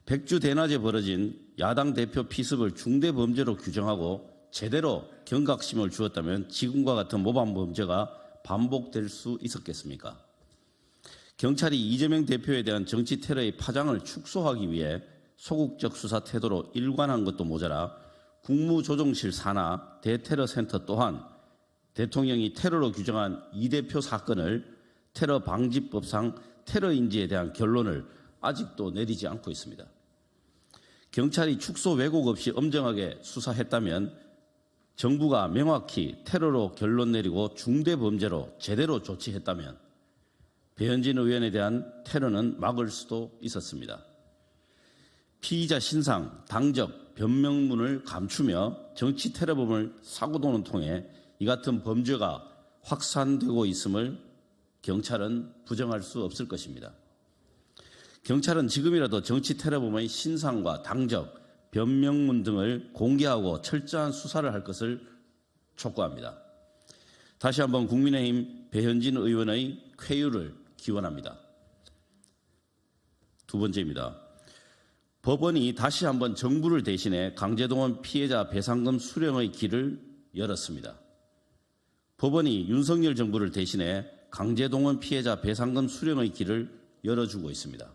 백주 대낮에 벌어진 야당 대표 피습을 중대 범죄로 규정하고 제대로 경각심을 주었다면 지금과 같은 모방 범죄가 반복될 수 있었겠습니까? 경찰이 이재명 대표에 대한 정치 테러의 파장을 축소하기 위해 소극적 수사 태도로 일관한 것도 모자라 국무조정실 산하 대테러 센터 또한 대통령이 테러로 규정한 이 대표 사건을 테러 방지법상 테러인지에 대한 결론을 아직도 내리지 않고 있습니다. 경찰이 축소 왜곡 없이 엄정하게 수사했다면 정부가 명확히 테러로 결론 내리고 중대 범죄로 제대로 조치했다면 배현진 의원에 대한 테러는 막을 수도 있었습니다. 피의자 신상, 당적, 변명문을 감추며 정치 테러범을 사고동을 통해 이 같은 범죄가 확산되고 있음을 경찰은 부정할 수 없을 것입니다. 경찰은 지금이라도 정치 테러범의 신상과 당적, 변명문 등을 공개하고 철저한 수사를 할 것을 촉구합니다. 다시 한번 국민의힘 배현진 의원의 쾌유를 기원합니다. 두 번째입니다. 법원이 다시 한번 정부를 대신해 강제동원 피해자 배상금 수령의 길을 열었습니다. 법원이 윤석열 정부를 대신해 강제동원 피해자 배상금 수령의 길을 열어주고 있습니다.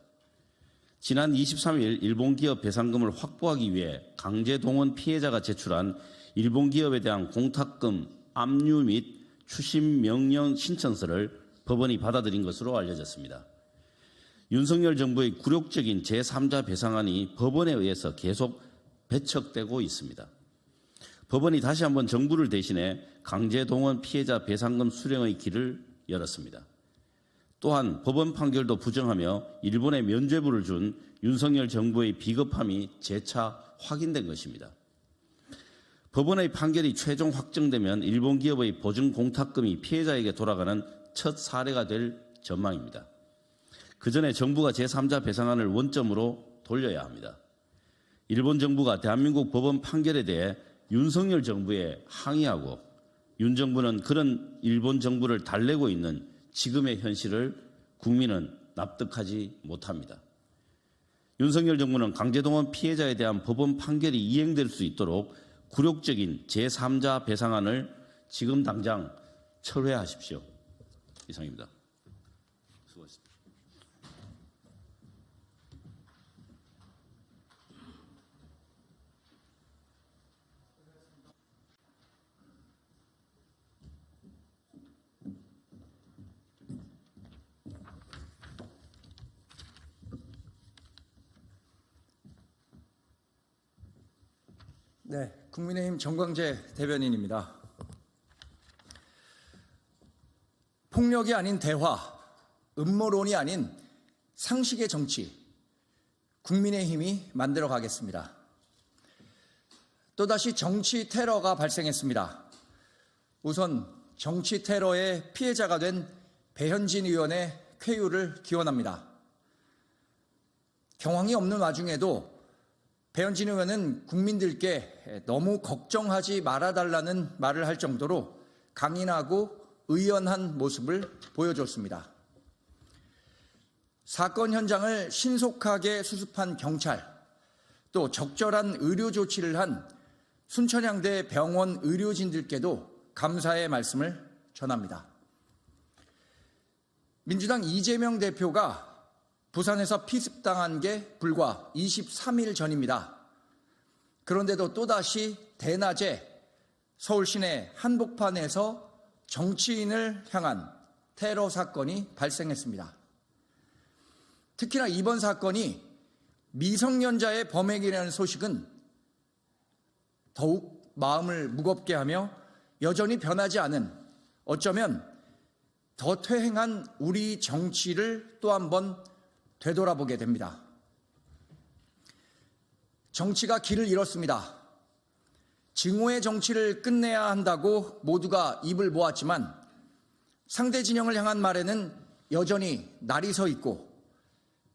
지난 23일 일본 기업 배상금을 확보하기 위해 강제동원 피해자가 제출한 일본 기업에 대한 공탁금 압류 및 추심 명령 신청서를 법원이 받아들인 것으로 알려졌습니다. 윤석열 정부의 굴욕적인 제3자 배상안이 법원에 의해서 계속 배척되고 있습니다. 법원이 다시 한번 정부를 대신해 강제동원 피해자 배상금 수령의 길을 열었습니다. 또한 법원 판결도 부정하며 일본에 면죄부를 준 윤석열 정부의 비겁함이 재차 확인된 것입니다. 법원의 판결이 최종 확정되면 일본 기업의 보증 공탁금이 피해자에게 돌아가는 첫 사례가 될 전망입니다. 그 전에 정부가 제3자 배상안을 원점으로 돌려야 합니다. 일본 정부가 대한민국 법원 판결에 대해 윤석열 정부에 항의하고 윤 정부는 그런 일본 정부를 달래고 있는 지금의 현실을 국민은 납득하지 못합니다. 윤석열 정부는 강제동원 피해자에 대한 법원 판결이 이행될 수 있도록 굴욕적인 제3자 배상안을 지금 당장 철회하십시오. 이상입니다. 수고하셨습니다. 네, 국민의힘 정광재 대변인입니다. 폭력이 아닌 대화, 음모론이 아닌 상식의 정치, 국민의힘이 만들어 가겠습니다. 또다시 정치 테러가 발생했습니다. 우선 정치 테러의 피해자가 된 배현진 의원의 쾌유를 기원합니다. 경황이 없는 와중에도 배현진 의원은 국민들께 너무 걱정하지 말아달라는 말을 할 정도로 강인하고 의연한 모습을 보여줬습니다. 사건 현장을 신속하게 수습한 경찰, 또 적절한 의료 조치를 한 순천향대 병원 의료진들께도 감사의 말씀을 전합니다. 민주당 이재명 대표가 부산에서 피습당한 게 불과 23일 전입니다. 그런데도 또다시 대낮에 서울 시내 한복판에서 정치인을 향한 테러 사건이 발생했습니다. 특히나 이번 사건이 미성년자의 범행이라는 소식은 더욱 마음을 무겁게 하며 여전히 변하지 않은, 어쩌면 더 퇴행한 우리 정치를 또 한 번 되돌아보게 됩니다. 정치가 길을 잃었습니다. 증오의 정치를 끝내야 한다고 모두가 입을 모았지만 상대 진영을 향한 말에는 여전히 날이 서 있고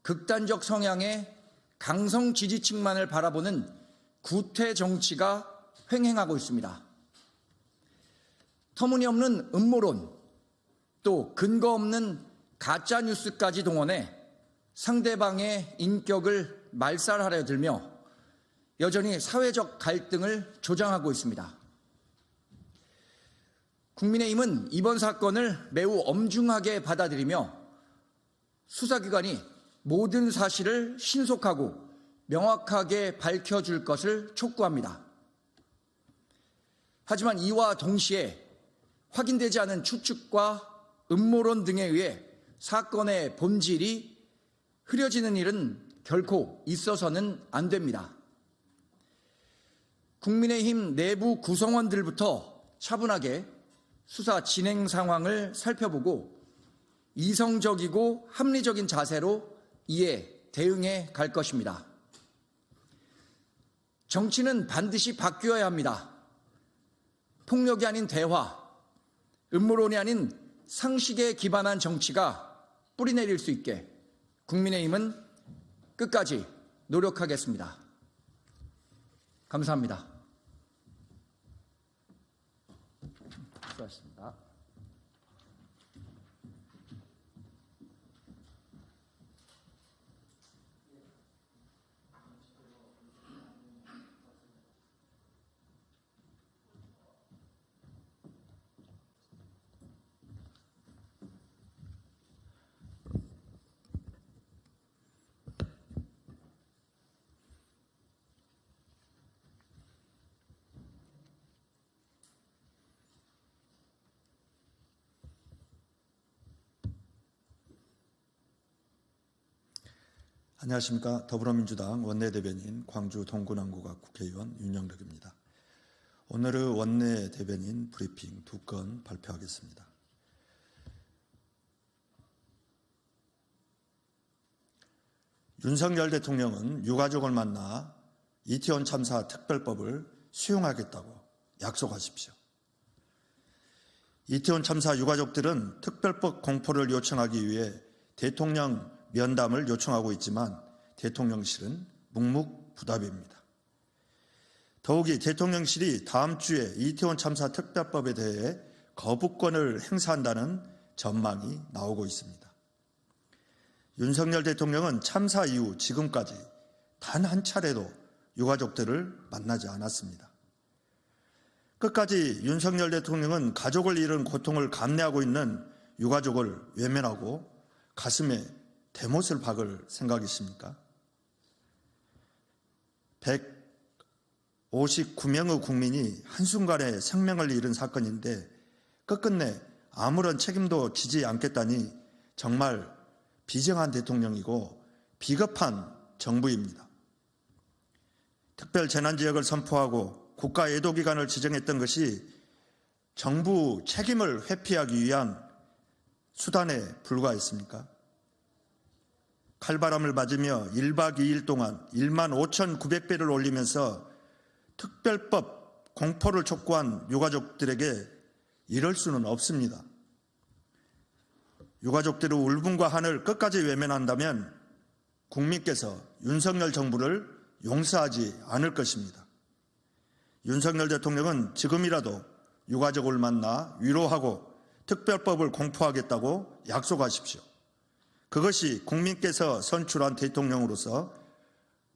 극단적 성향의 강성 지지층만을 바라보는 구태 정치가 횡행하고 있습니다. 터무니없는 음모론, 또 근거 없는 가짜 뉴스까지 동원해 상대방의 인격을 말살하려 들며 여전히 사회적 갈등을 조장하고 있습니다. 국민의힘은 이번 사건을 매우 엄중하게 받아들이며 수사기관이 모든 사실을 신속하고 명확하게 밝혀줄 것을 촉구합니다. 하지만 이와 동시에 확인되지 않은 추측과 음모론 등에 의해 사건의 본질이 흐려지는 일은 결코 있어서는 안 됩니다. 국민의힘 내부 구성원들부터 차분하게 수사 진행 상황을 살펴보고 이성적이고 합리적인 자세로 이에 대응해 갈 것입니다. 정치는 반드시 바뀌어야 합니다. 폭력이 아닌 대화, 음모론이 아닌 상식에 기반한 정치가 뿌리내릴 수 있게 국민의힘은 끝까지 노력하겠습니다. 감사합니다. 수고하셨습니다. 안녕하십니까. 더불어민주당 원내대변인 광주 동구남구갑 국회의원 윤영덕입니다. 오늘의 원내대변인 브리핑 2건 발표하겠습니다. 윤석열 대통령은 유가족을 만나 이태원 참사 특별법을 수용하겠다고 약속하십시오. 이태원 참사 유가족들은 특별법 공포를 요청하기 위해 대통령 면담을 요청하고 있지만 대통령실은 묵묵부답입니다. 더욱이 대통령실이 다음 주에 이태원 참사 특별법에 대해 거부권을 행사한다는 전망이 나오고 있습니다. 윤석열 대통령은 참사 이후 지금까지 단 한 차례도 유가족들을 만나지 않았습니다. 끝까지 윤석열 대통령은 가족을 잃은 고통을 감내하고 있는 유가족을 외면하고 가슴에 대못을 박을 생각이십니까? 159명의 국민이 한순간에 생명을 잃은 사건인데 끝끝내 아무런 책임도 지지 않겠다니 정말 비정한 대통령이고 비겁한 정부입니다. 특별재난지역을 선포하고 국가애도기간을 지정했던 것이 정부 책임을 회피하기 위한 수단에 불과했습니까? 칼바람을 맞으며 1박 2일 동안 15,900배를 올리면서 특별법 공포를 촉구한 유가족들에게 이럴 수는 없습니다. 유가족들의 울분과 한을 끝까지 외면한다면 국민께서 윤석열 정부를 용서하지 않을 것입니다. 윤석열 대통령은 지금이라도 유가족을 만나 위로하고 특별법을 공포하겠다고 약속하십시오. 그것이 국민께서 선출한 대통령으로서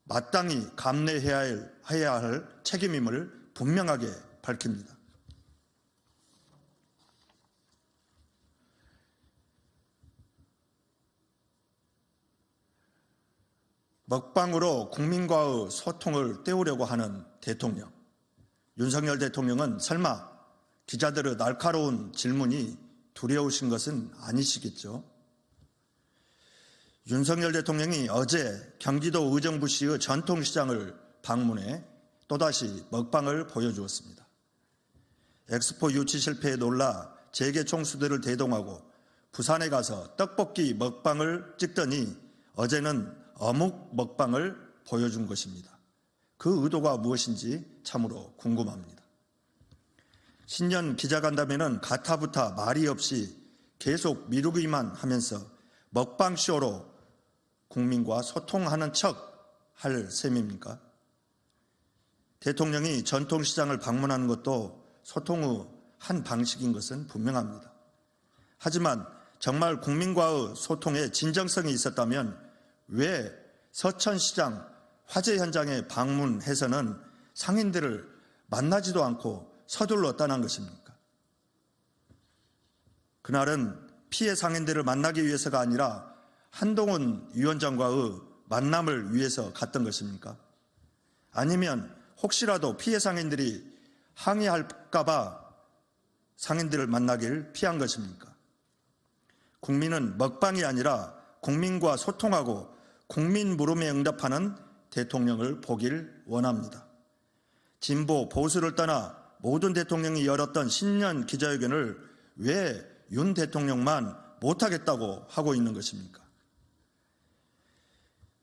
마땅히 감내해야 할 책임임을 분명하게 밝힙니다. 먹방으로 국민과의 소통을 때우려고 하는 대통령. 윤석열 대통령은 설마 기자들의 날카로운 질문이 두려우신 것은 아니시겠죠? 윤석열 대통령이 어제 경기도 의정부시의 전통시장을 방문해 또다시 먹방을 보여주었습니다. 엑스포 유치 실패에 놀라 재계 총수들을 대동하고 부산에 가서 떡볶이 먹방을 찍더니 어제는 어묵 먹방을 보여준 것입니다. 그 의도가 무엇인지 참으로 궁금합니다. 신년 기자간담회는 가타부타 말이 없이 계속 미루기만 하면서 먹방쇼로 국민과 소통하는 척 할 셈입니까? 대통령이 전통시장을 방문하는 것도 소통의 한 방식인 것은 분명합니다. 하지만 정말 국민과의 소통에 진정성이 있었다면 왜 서천시장 화재 현장에 방문해서는 상인들을 만나지도 않고 서둘러 떠난 것입니까? 그날은 피해 상인들을 만나기 위해서가 아니라 한동훈 위원장과의 만남을 위해서 갔던 것입니까? 아니면 혹시라도 피해 상인들이 항의할까봐 상인들을 만나길 피한 것입니까? 국민은 먹방이 아니라 국민과 소통하고 국민 물음에 응답하는 대통령을 보길 원합니다. 진보, 보수를 떠나 모든 대통령이 열었던 신년 기자회견을 왜 윤 대통령만 못하겠다고 하고 있는 것입니까?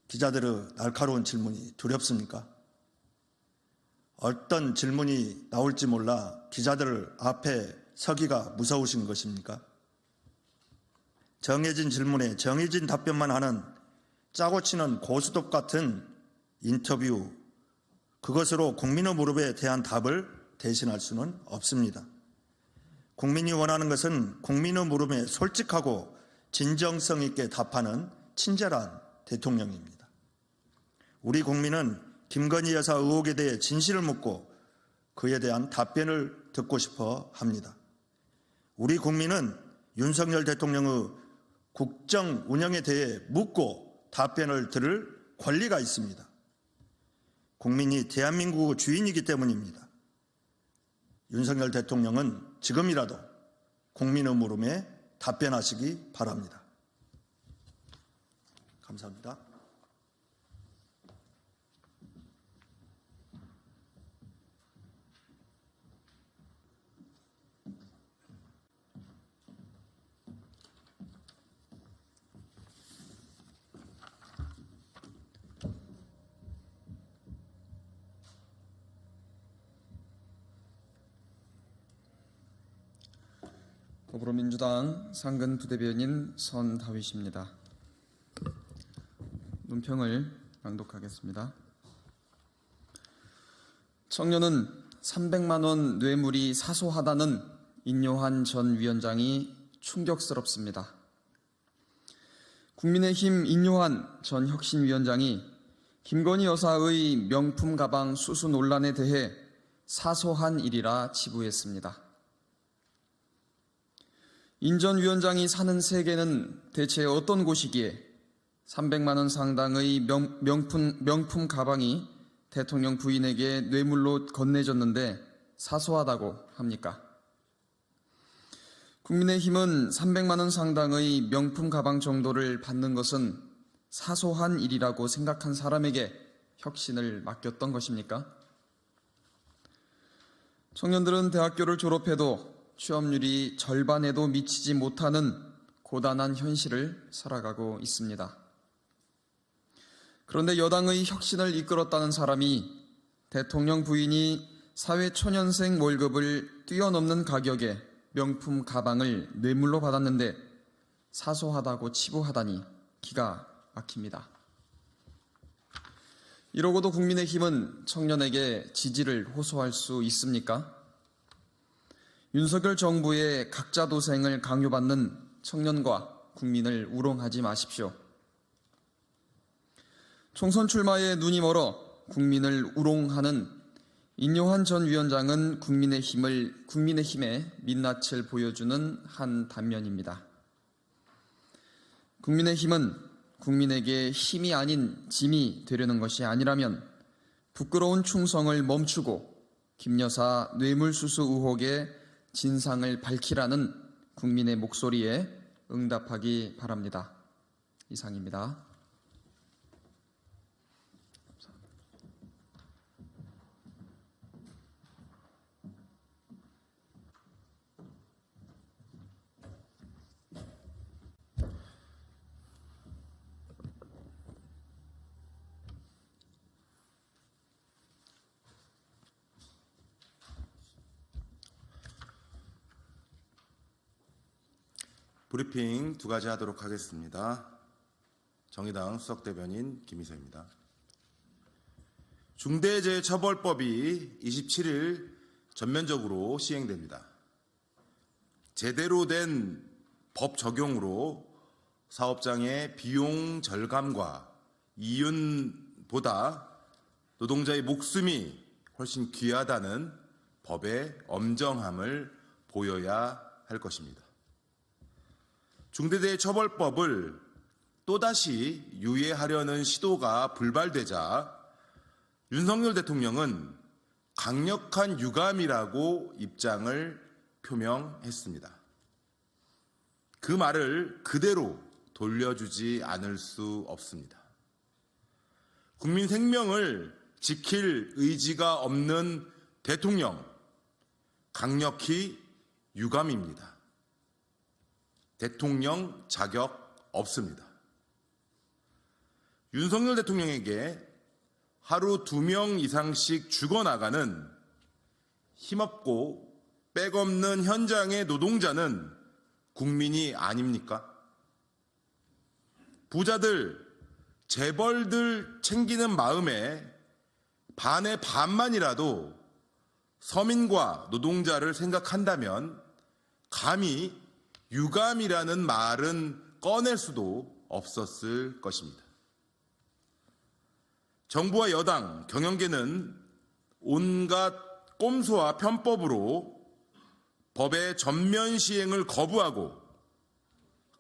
기자들의 날카로운 질문이 두렵습니까? 어떤 질문이 나올지 몰라 기자들 앞에 서기가 무서우신 것입니까? 정해진 질문에 정해진 답변만 하는 짜고 치는 고스톱 같은 인터뷰, 그것으로 국민의 무릎에 대한 답을 대신할 수는 없습니다. 국민이 원하는 것은 국민의 물음에 솔직하고 진정성 있게 답하는 친절한 대통령입니다. 우리 국민은 김건희 여사 의혹에 대해 진실을 묻고 그에 대한 답변을 듣고 싶어 합니다. 우리 국민은 윤석열 대통령의 국정 운영에 대해 묻고 답변을 들을 권리가 있습니다. 국민이 대한민국의 주인이기 때문입니다. 윤석열 대통령은 지금이라도 국민의 물음에 답변하시기 바랍니다. 감사합니다. 더불어민주당 상근 부대변인 선다윗입니다. 논평을 낭독하겠습니다. 청년은 300만 원 뇌물이 사소하다는 인요한 전 위원장이 충격스럽습니다. 국민의힘 인요한 전 혁신위원장이 김건희 여사의 명품 가방 수수 논란에 대해 사소한 일이라 치부했습니다. 인 전 위원장이 사는 세계는 대체 어떤 곳이기에 300만 원 상당의 명품 가방이 대통령 부인에게 뇌물로 건네졌는데 사소하다고 합니까? 국민의힘은 300만 원 상당의 명품 가방 정도를 받는 것은 사소한 일이라고 생각한 사람에게 혁신을 맡겼던 것입니까? 청년들은 대학교를 졸업해도 취업률이 절반에도 미치지 못하는 고단한 현실을 살아가고 있습니다. 그런데 여당의 혁신을 이끌었다는 사람이 대통령 부인이 사회초년생 월급을 뛰어넘는 가격에 명품 가방을 뇌물로 받았는데 사소하다고 치부하다니 기가 막힙니다. 이러고도 국민의힘은 청년에게 지지를 호소할 수 있습니까? 윤석열 정부의 각자 도생을 강요받는 청년과 국민을 우롱하지 마십시오. 총선 출마에 눈이 멀어 국민을 우롱하는 인요한 전 위원장은 국민의힘의 민낯을 보여주는 한 단면입니다. 국민의힘은 국민에게 힘이 아닌 짐이 되려는 것이 아니라면 부끄러운 충성을 멈추고 김 여사 뇌물수수 의혹의 진상을 밝히라는 국민의 목소리에 응답하기 바랍니다. 이상입니다. 브리핑 두 가지 하도록 하겠습니다. 정의당 수석대변인 김희서입니다. 중대재해처벌법이 27일 전면적으로 시행됩니다. 제대로 된 법 적용으로 사업장의 비용 절감과 이윤보다 노동자의 목숨이 훨씬 귀하다는 법의 엄정함을 보여야 할 것입니다. 중대재해처벌법을 또다시 유예하려는 시도가 불발되자 윤석열 대통령은 강력한 유감이라고 입장을 표명했습니다. 그 말을 그대로 돌려주지 않을 수 없습니다. 국민 생명을 지킬 의지가 없는 대통령, 강력히 유감입니다. 대통령 자격 없습니다. 윤석열 대통령에게 하루 2명 이상씩 죽어나가는 힘없고 백없는 현장의 노동자는 국민이 아닙니까? 부자들, 재벌들 챙기는 마음에 반의 반만이라도 서민과 노동자를 생각한다면 감히 유감이라는 말은 꺼낼 수도 없었을 것입니다. 정부와 여당, 경영계는 온갖 꼼수와 편법으로 법의 전면 시행을 거부하고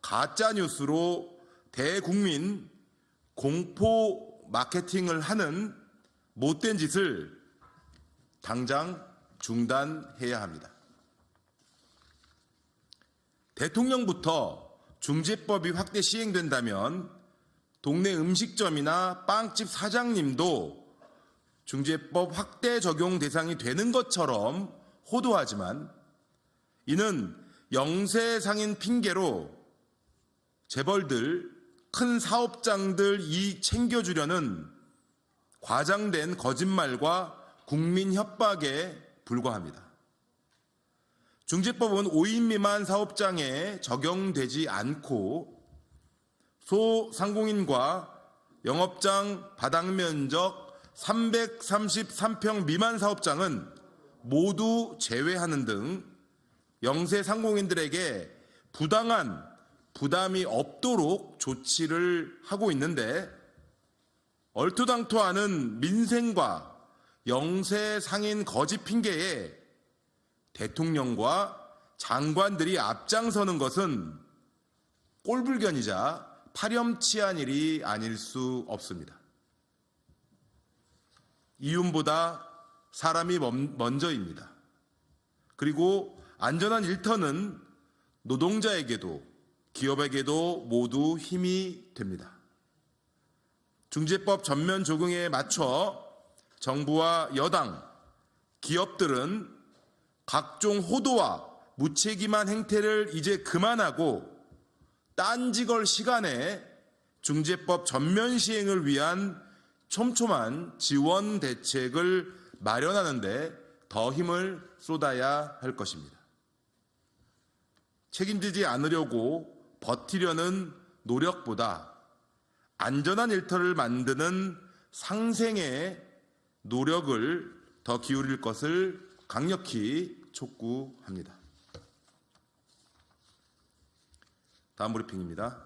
가짜뉴스로 대국민 공포 마케팅을 하는 못된 짓을 당장 중단해야 합니다. 대통령부터 중재법이 확대 시행된다면 동네 음식점이나 빵집 사장님도 중재법 확대 적용 대상이 되는 것처럼 호도하지만 이는 영세상인 핑계로 재벌들, 큰 사업장들 이익 챙겨주려는 과장된 거짓말과 국민 협박에 불과합니다. 중재법은 5인 미만 사업장에 적용되지 않고 소상공인과 영업장 바닥면적 333평 미만 사업장은 모두 제외하는 등 영세 상공인들에게 부당한 부담이 없도록 조치를 하고 있는데 얼토당토하는 민생과 영세 상인 거짓 핑계에 대통령과 장관들이 앞장서는 것은 꼴불견이자 파렴치한 일이 아닐 수 없습니다. 이윤보다 사람이 먼저입니다. 그리고 안전한 일터는 노동자에게도 기업에게도 모두 힘이 됩니다. 중재법 전면 적용에 맞춰 정부와 여당, 기업들은 각종 호도와 무책임한 행태를 이제 그만하고 딴지걸 시간에 중재법 전면 시행을 위한 촘촘한 지원 대책을 마련하는 데 더 힘을 쏟아야 할 것입니다. 책임지지 않으려고 버티려는 노력보다 안전한 일터를 만드는 상생의 노력을 더 기울일 것을 강력히 촉구합니다. 다음 브리핑입니다.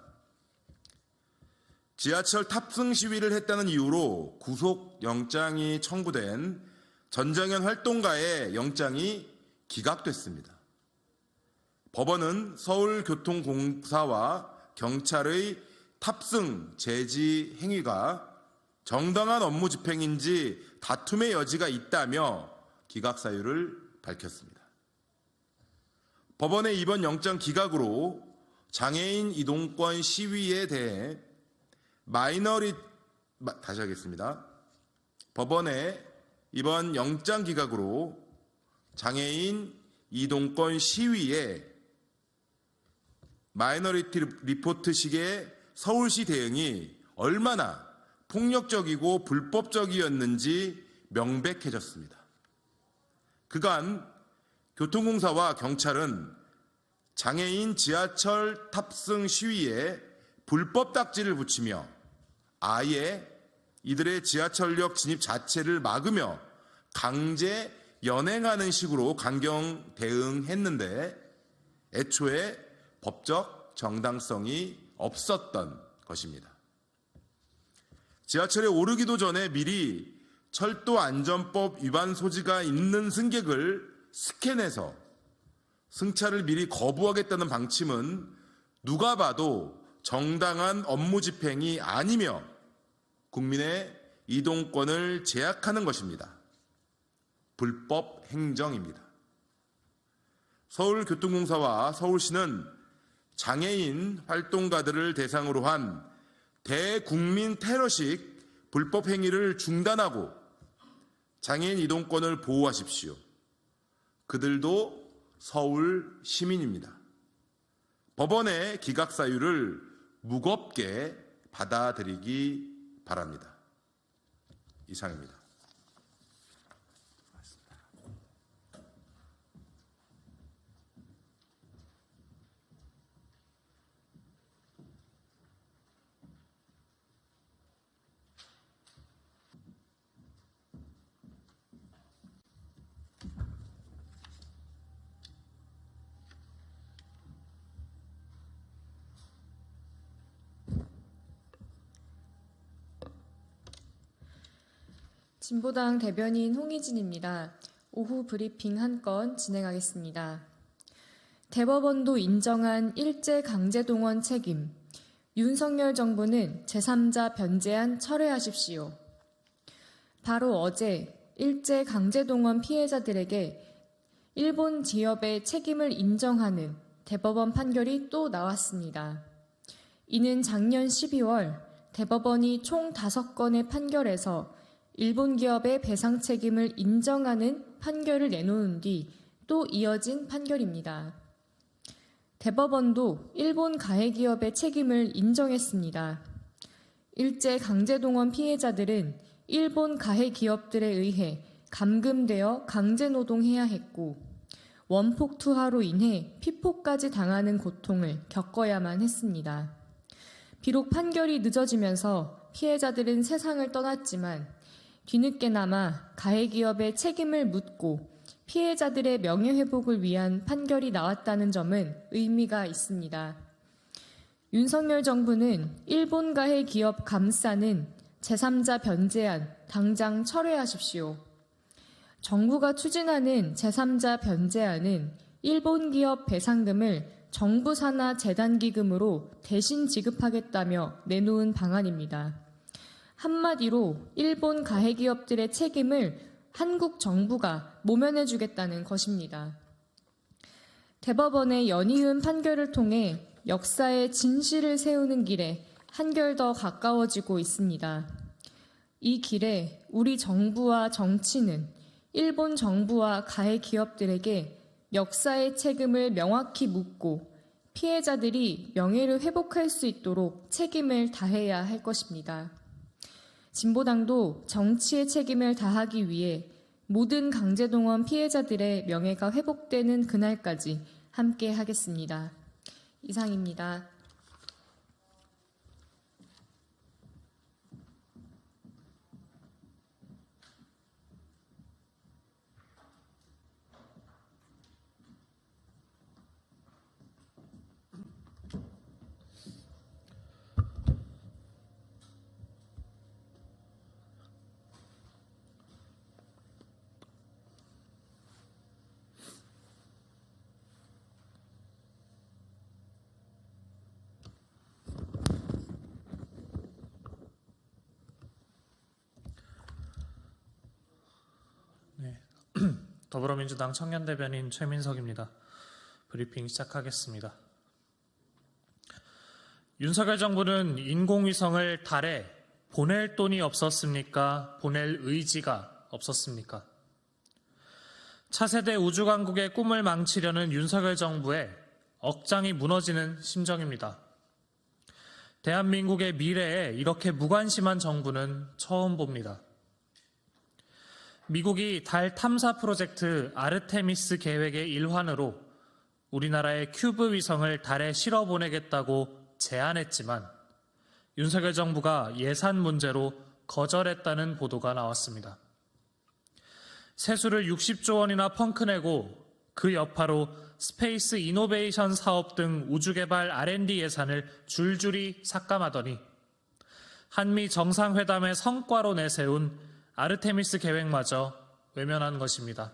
지하철 탑승 시위를 했다는 이유로 구속영장이 청구된 전정현 활동가의 영장이 기각됐습니다. 법원은 서울교통공사와 경찰의 탑승 제지 행위가 정당한 업무 집행인지 다툼의 여지가 있다며 기각 사유를 밝혔습니다. 법원의 이번 영장 기각으로 장애인 이동권 시위에 대해 다시 하겠습니다. 법원의 이번 영장 기각으로 장애인 이동권 시위에 마이너리티 리포트식의 서울시 대응이 얼마나 폭력적이고 불법적이었는지 명백해졌습니다. 그간 교통공사와 경찰은 장애인 지하철 탑승 시위에 불법 딱지를 붙이며 아예 이들의 지하철역 진입 자체를 막으며 강제 연행하는 식으로 강경 대응했는데 애초에 법적 정당성이 없었던 것입니다. 지하철에 오르기도 전에 미리 철도안전법 위반 소지가 있는 승객을 스캔해서 승차를 미리 거부하겠다는 방침은 누가 봐도 정당한 업무 집행이 아니며 국민의 이동권을 제약하는 것입니다. 불법 행정입니다. 서울교통공사와 서울시는 장애인 활동가들을 대상으로 한 대국민 테러식 불법 행위를 중단하고 장애인 이동권을 보호하십시오. 그들도 서울 시민입니다. 법원의 기각 사유를 무겁게 받아들이기 바랍니다. 이상입니다. 진보당 대변인 홍희진입니다. 오후 브리핑 한 건 진행하겠습니다. 대법원도 인정한 일제강제동원 책임. 윤석열 정부는 제3자 변제안 철회하십시오. 바로 어제 일제강제동원 피해자들에게 일본 기업의 책임을 인정하는 대법원 판결이 또 나왔습니다. 이는 작년 12월 대법원이 총 5건의 판결에서 일본 기업의 배상 책임을 인정하는 판결을 내놓은 뒤 또 이어진 판결입니다. 대법원도 일본 가해 기업의 책임을 인정했습니다. 일제 강제동원 피해자들은 일본 가해 기업들에 의해 감금되어 강제노동해야 했고 원폭 투하로 인해 피폭까지 당하는 고통을 겪어야만 했습니다. 비록 판결이 늦어지면서 피해자들은 세상을 떠났지만 뒤늦게나마 가해 기업의 책임을 묻고 피해자들의 명예회복을 위한 판결이 나왔다는 점은 의미가 있습니다. 윤석열 정부는 일본 가해 기업 감싸는 제3자 변제안 당장 철회하십시오. 정부가 추진하는 제3자 변제안은 일본 기업 배상금을 정부 산하 재단 기금으로 대신 지급하겠다며 내놓은 방안입니다. 한마디로 일본 가해 기업들의 책임을 한국 정부가 모면해주겠다는 것입니다. 대법원의 연이은 판결을 통해 역사의 진실을 세우는 길에 한결 더 가까워지고 있습니다. 이 길에 우리 정부와 정치는 일본 정부와 가해 기업들에게 역사의 책임을 명확히 묻고 피해자들이 명예를 회복할 수 있도록 책임을 다해야 할 것입니다. 진보당도 정치의 책임을 다하기 위해 모든 강제동원 피해자들의 명예가 회복되는 그날까지 함께 하겠습니다. 이상입니다. 더불어민주당 청년대변인 최민석입니다. 브리핑 시작하겠습니다. 윤석열 정부는 인공위성을 달에 보낼 돈이 없었습니까? 보낼 의지가 없었습니까? 차세대 우주강국의 꿈을 망치려는 윤석열 정부의 억장이 무너지는 심정입니다. 대한민국의 미래에 이렇게 무관심한 정부는 처음 봅니다. 미국이 달 탐사 프로젝트 아르테미스 계획의 일환으로 우리나라의 큐브 위성을 달에 실어 보내겠다고 제안했지만 윤석열 정부가 예산 문제로 거절했다는 보도가 나왔습니다. 세수를 60조 원이나 펑크내고 그 여파로 스페이스 이노베이션 사업 등 우주개발 R&D 예산을 줄줄이 삭감하더니 한미 정상회담의 성과로 내세운 아르테미스 계획마저 외면한 것입니다.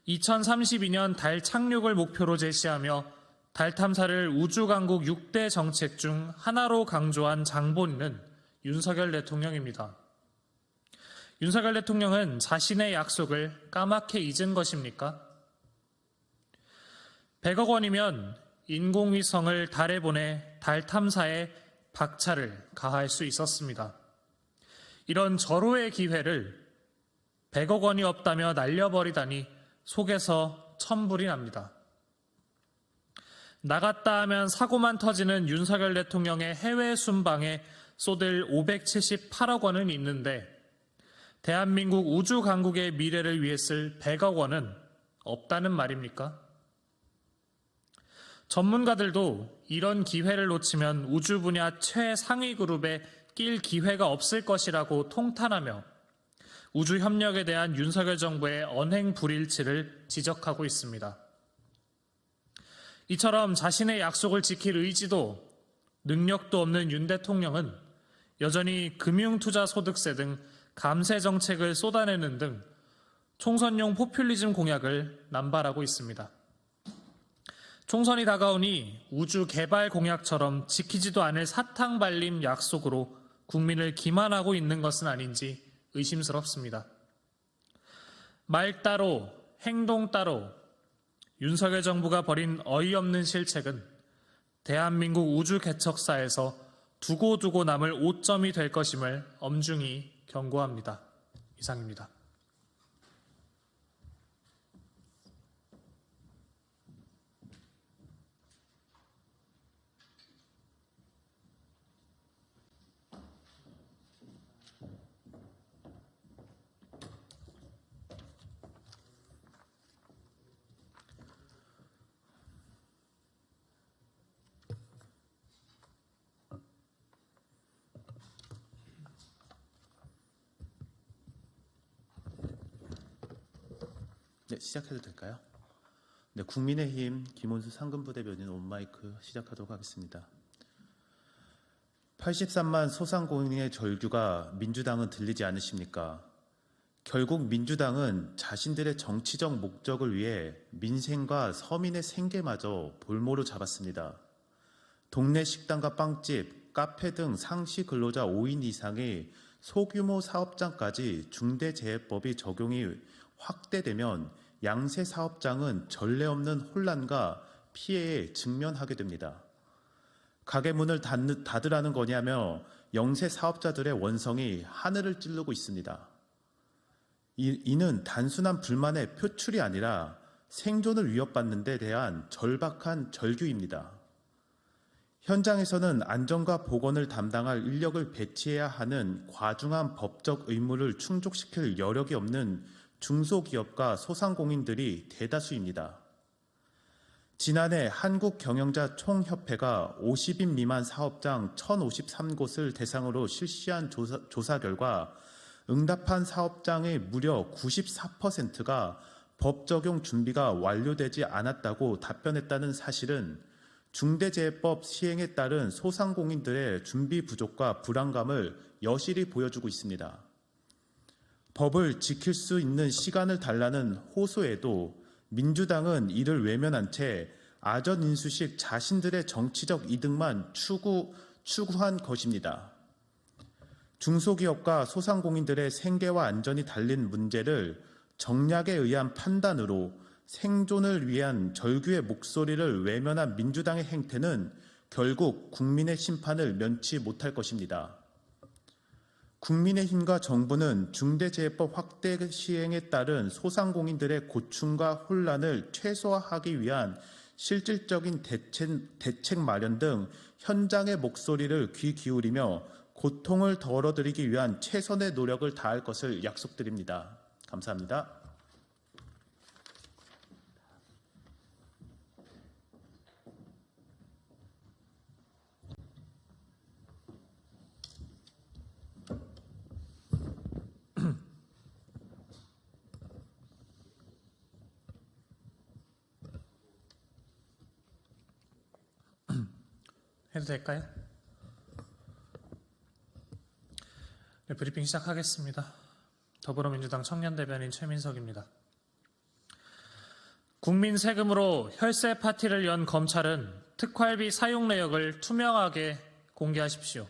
2032년 달 착륙을 목표로 제시하며 달 탐사를 우주강국 6대 정책 중 하나로 강조한 장본인은 윤석열 대통령입니다. 윤석열 대통령은 자신의 약속을 까맣게 잊은 것입니까? 100억 원이면 인공위성을 달에 보내 달 탐사에 박차를 가할 수 있었습니다. 이런 절호의 기회를 100억 원이 없다며 날려버리다니 속에서 천불이 납니다. 나갔다 하면 사고만 터지는 윤석열 대통령의 해외 순방에 쏟을 578억 원은 있는데 대한민국 우주 강국의 미래를 위해 쓸 100억 원은 없다는 말입니까? 전문가들도 이런 기회를 놓치면 우주 분야 최상위 그룹에 낄 기회가 없을 것이라고 통탄하며 우주 협력에 대한 윤석열 정부의 언행 불일치를 지적하고 있습니다. 이처럼 자신의 약속을 지킬 의지도 능력도 없는 윤 대통령은 여전히 금융투자소득세 등 감세 정책을 쏟아내는 등 총선용 포퓰리즘 공약을 남발하고 있습니다. 총선이 다가오니 우주 개발 공약처럼 지키지도 않을 사탕 발림 약속으로 국민을 기만하고 있는 것은 아닌지 의심스럽습니다. 말 따로 행동 따로 윤석열 정부가 벌인 어이없는 실책은 대한민국 우주 개척사에서 두고두고 남을 오점이 될 것임을 엄중히 경고합니다. 이상입니다. 네, 시작해도 될까요? 네, 국민의힘 김원수 상근부대변인 온마이크 시작하도록 하겠습니다. 83만 소상공인의 절규가 민주당은 들리지 않으십니까? 결국 민주당은 자신들의 정치적 목적을 위해 민생과 서민의 생계마저 볼모로 잡았습니다. 동네 식당과 빵집, 카페 등 상시 근로자 5인 이상의 소규모 사업장까지 중대재해법이 적용이 확대되면 양세 사업장은 전례 없는 혼란과 피해에 직면하게 됩니다. 가게 문을 닫으라는 거냐며 영세 사업자들의 원성이 하늘을 찌르고 있습니다. 이는 단순한 불만의 표출이 아니라 생존을 위협받는 데 대한 절박한 절규입니다. 현장에서는 안전과 보건을 담당할 인력을 배치해야 하는 과중한 법적 의무를 충족시킬 여력이 없는 중소기업과 소상공인들이 대다수입니다. 지난해 한국경영자총협회가 50인 미만 사업장 1,053곳을 대상으로 실시한 조사 결과 응답한 사업장의 무려 94%가 법 적용 준비가 완료되지 않았다고 답변했다는 사실은 중대재해법 시행에 따른 소상공인들의 준비 부족과 불안감을 여실히 보여주고 있습니다. 법을 지킬 수 있는 시간을 달라는 호소에도 민주당은 이를 외면한 채 아전인수식 자신들의 정치적 이득만 추구한 것입니다. 중소기업과 소상공인들의 생계와 안전이 달린 문제를 정략에 의한 판단으로 생존을 위한 절규의 목소리를 외면한 민주당의 행태는 결국 국민의 심판을 면치 못할 것입니다. 국민의힘과 정부는 중대재해법 확대 시행에 따른 소상공인들의 고충과 혼란을 최소화하기 위한 실질적인 대책 마련 등 현장의 목소리를 귀 기울이며 고통을 덜어드리기 위한 최선의 노력을 다할 것을 약속드립니다. 감사합니다. 해도 될까요? 네, 브리핑 시작하겠습니다. 더불어민주당 청년대변인 최민석입니다. 국민 세금으로 혈세 파티를 연 검찰은 특활비 사용 내역을 투명하게 공개하십시오.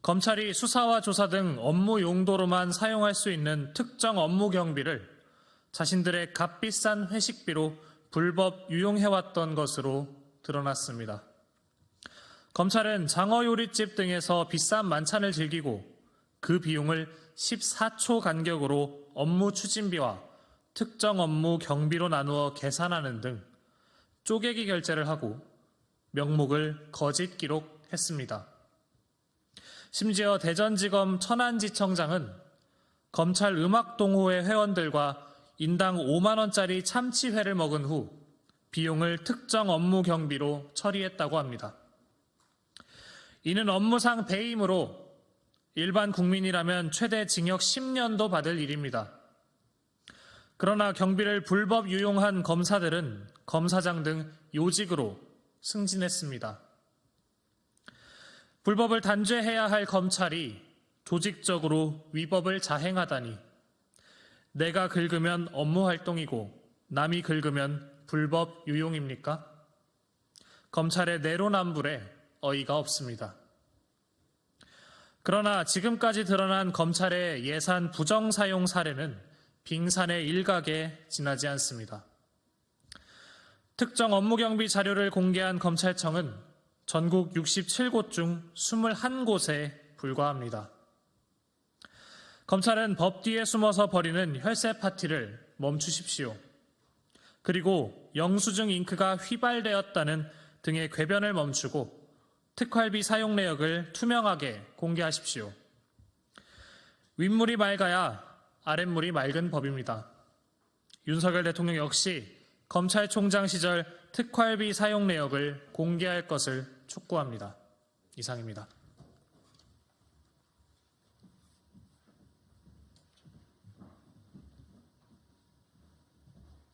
검찰이 수사와 조사 등 업무 용도로만 사용할 수 있는 특정 업무 경비를 자신들의 값비싼 회식비로 불법 유용해왔던 것으로 드러났습니다. 검찰은 장어요리집 등에서 비싼 만찬을 즐기고 그 비용을 14초 간격으로 업무 추진비와 특정 업무 경비로 나누어 계산하는 등 쪼개기 결제를 하고 명목을 거짓 기록했습니다. 심지어 대전지검 천안지청장은 검찰 음악동호회 회원들과 인당 5만 원짜리 참치회를 먹은 후 비용을 특정 업무 경비로 처리했다고 합니다. 이는 업무상 배임으로 일반 국민이라면 최대 징역 10년도 받을 일입니다. 그러나 경비를 불법 유용한 검사들은 검사장 등 요직으로 승진했습니다. 불법을 단죄해야 할 검찰이 조직적으로 위법을 자행하다니 내가 긁으면 업무 활동이고 남이 긁으면 불법 유용입니까? 검찰의 내로남불에 어이가 없습니다. 그러나 지금까지 드러난 검찰의 예산 부정 사용 사례는 빙산의 일각에 지나지 않습니다. 특정 업무 경비 자료를 공개한 검찰청은 전국 67곳 중 21곳에 불과합니다. 검찰은 법 뒤에 숨어서 벌이는 혈세 파티를 멈추십시오. 그리고 영수증 잉크가 휘발되었다는 등의 궤변을 멈추고 특활비 사용 내역을 투명하게 공개하십시오. 윗물이 맑아야 아랫물이 맑은 법입니다. 윤석열 대통령 역시 검찰총장 시절 특활비 사용 내역을 공개할 것을 촉구합니다. 이상입니다.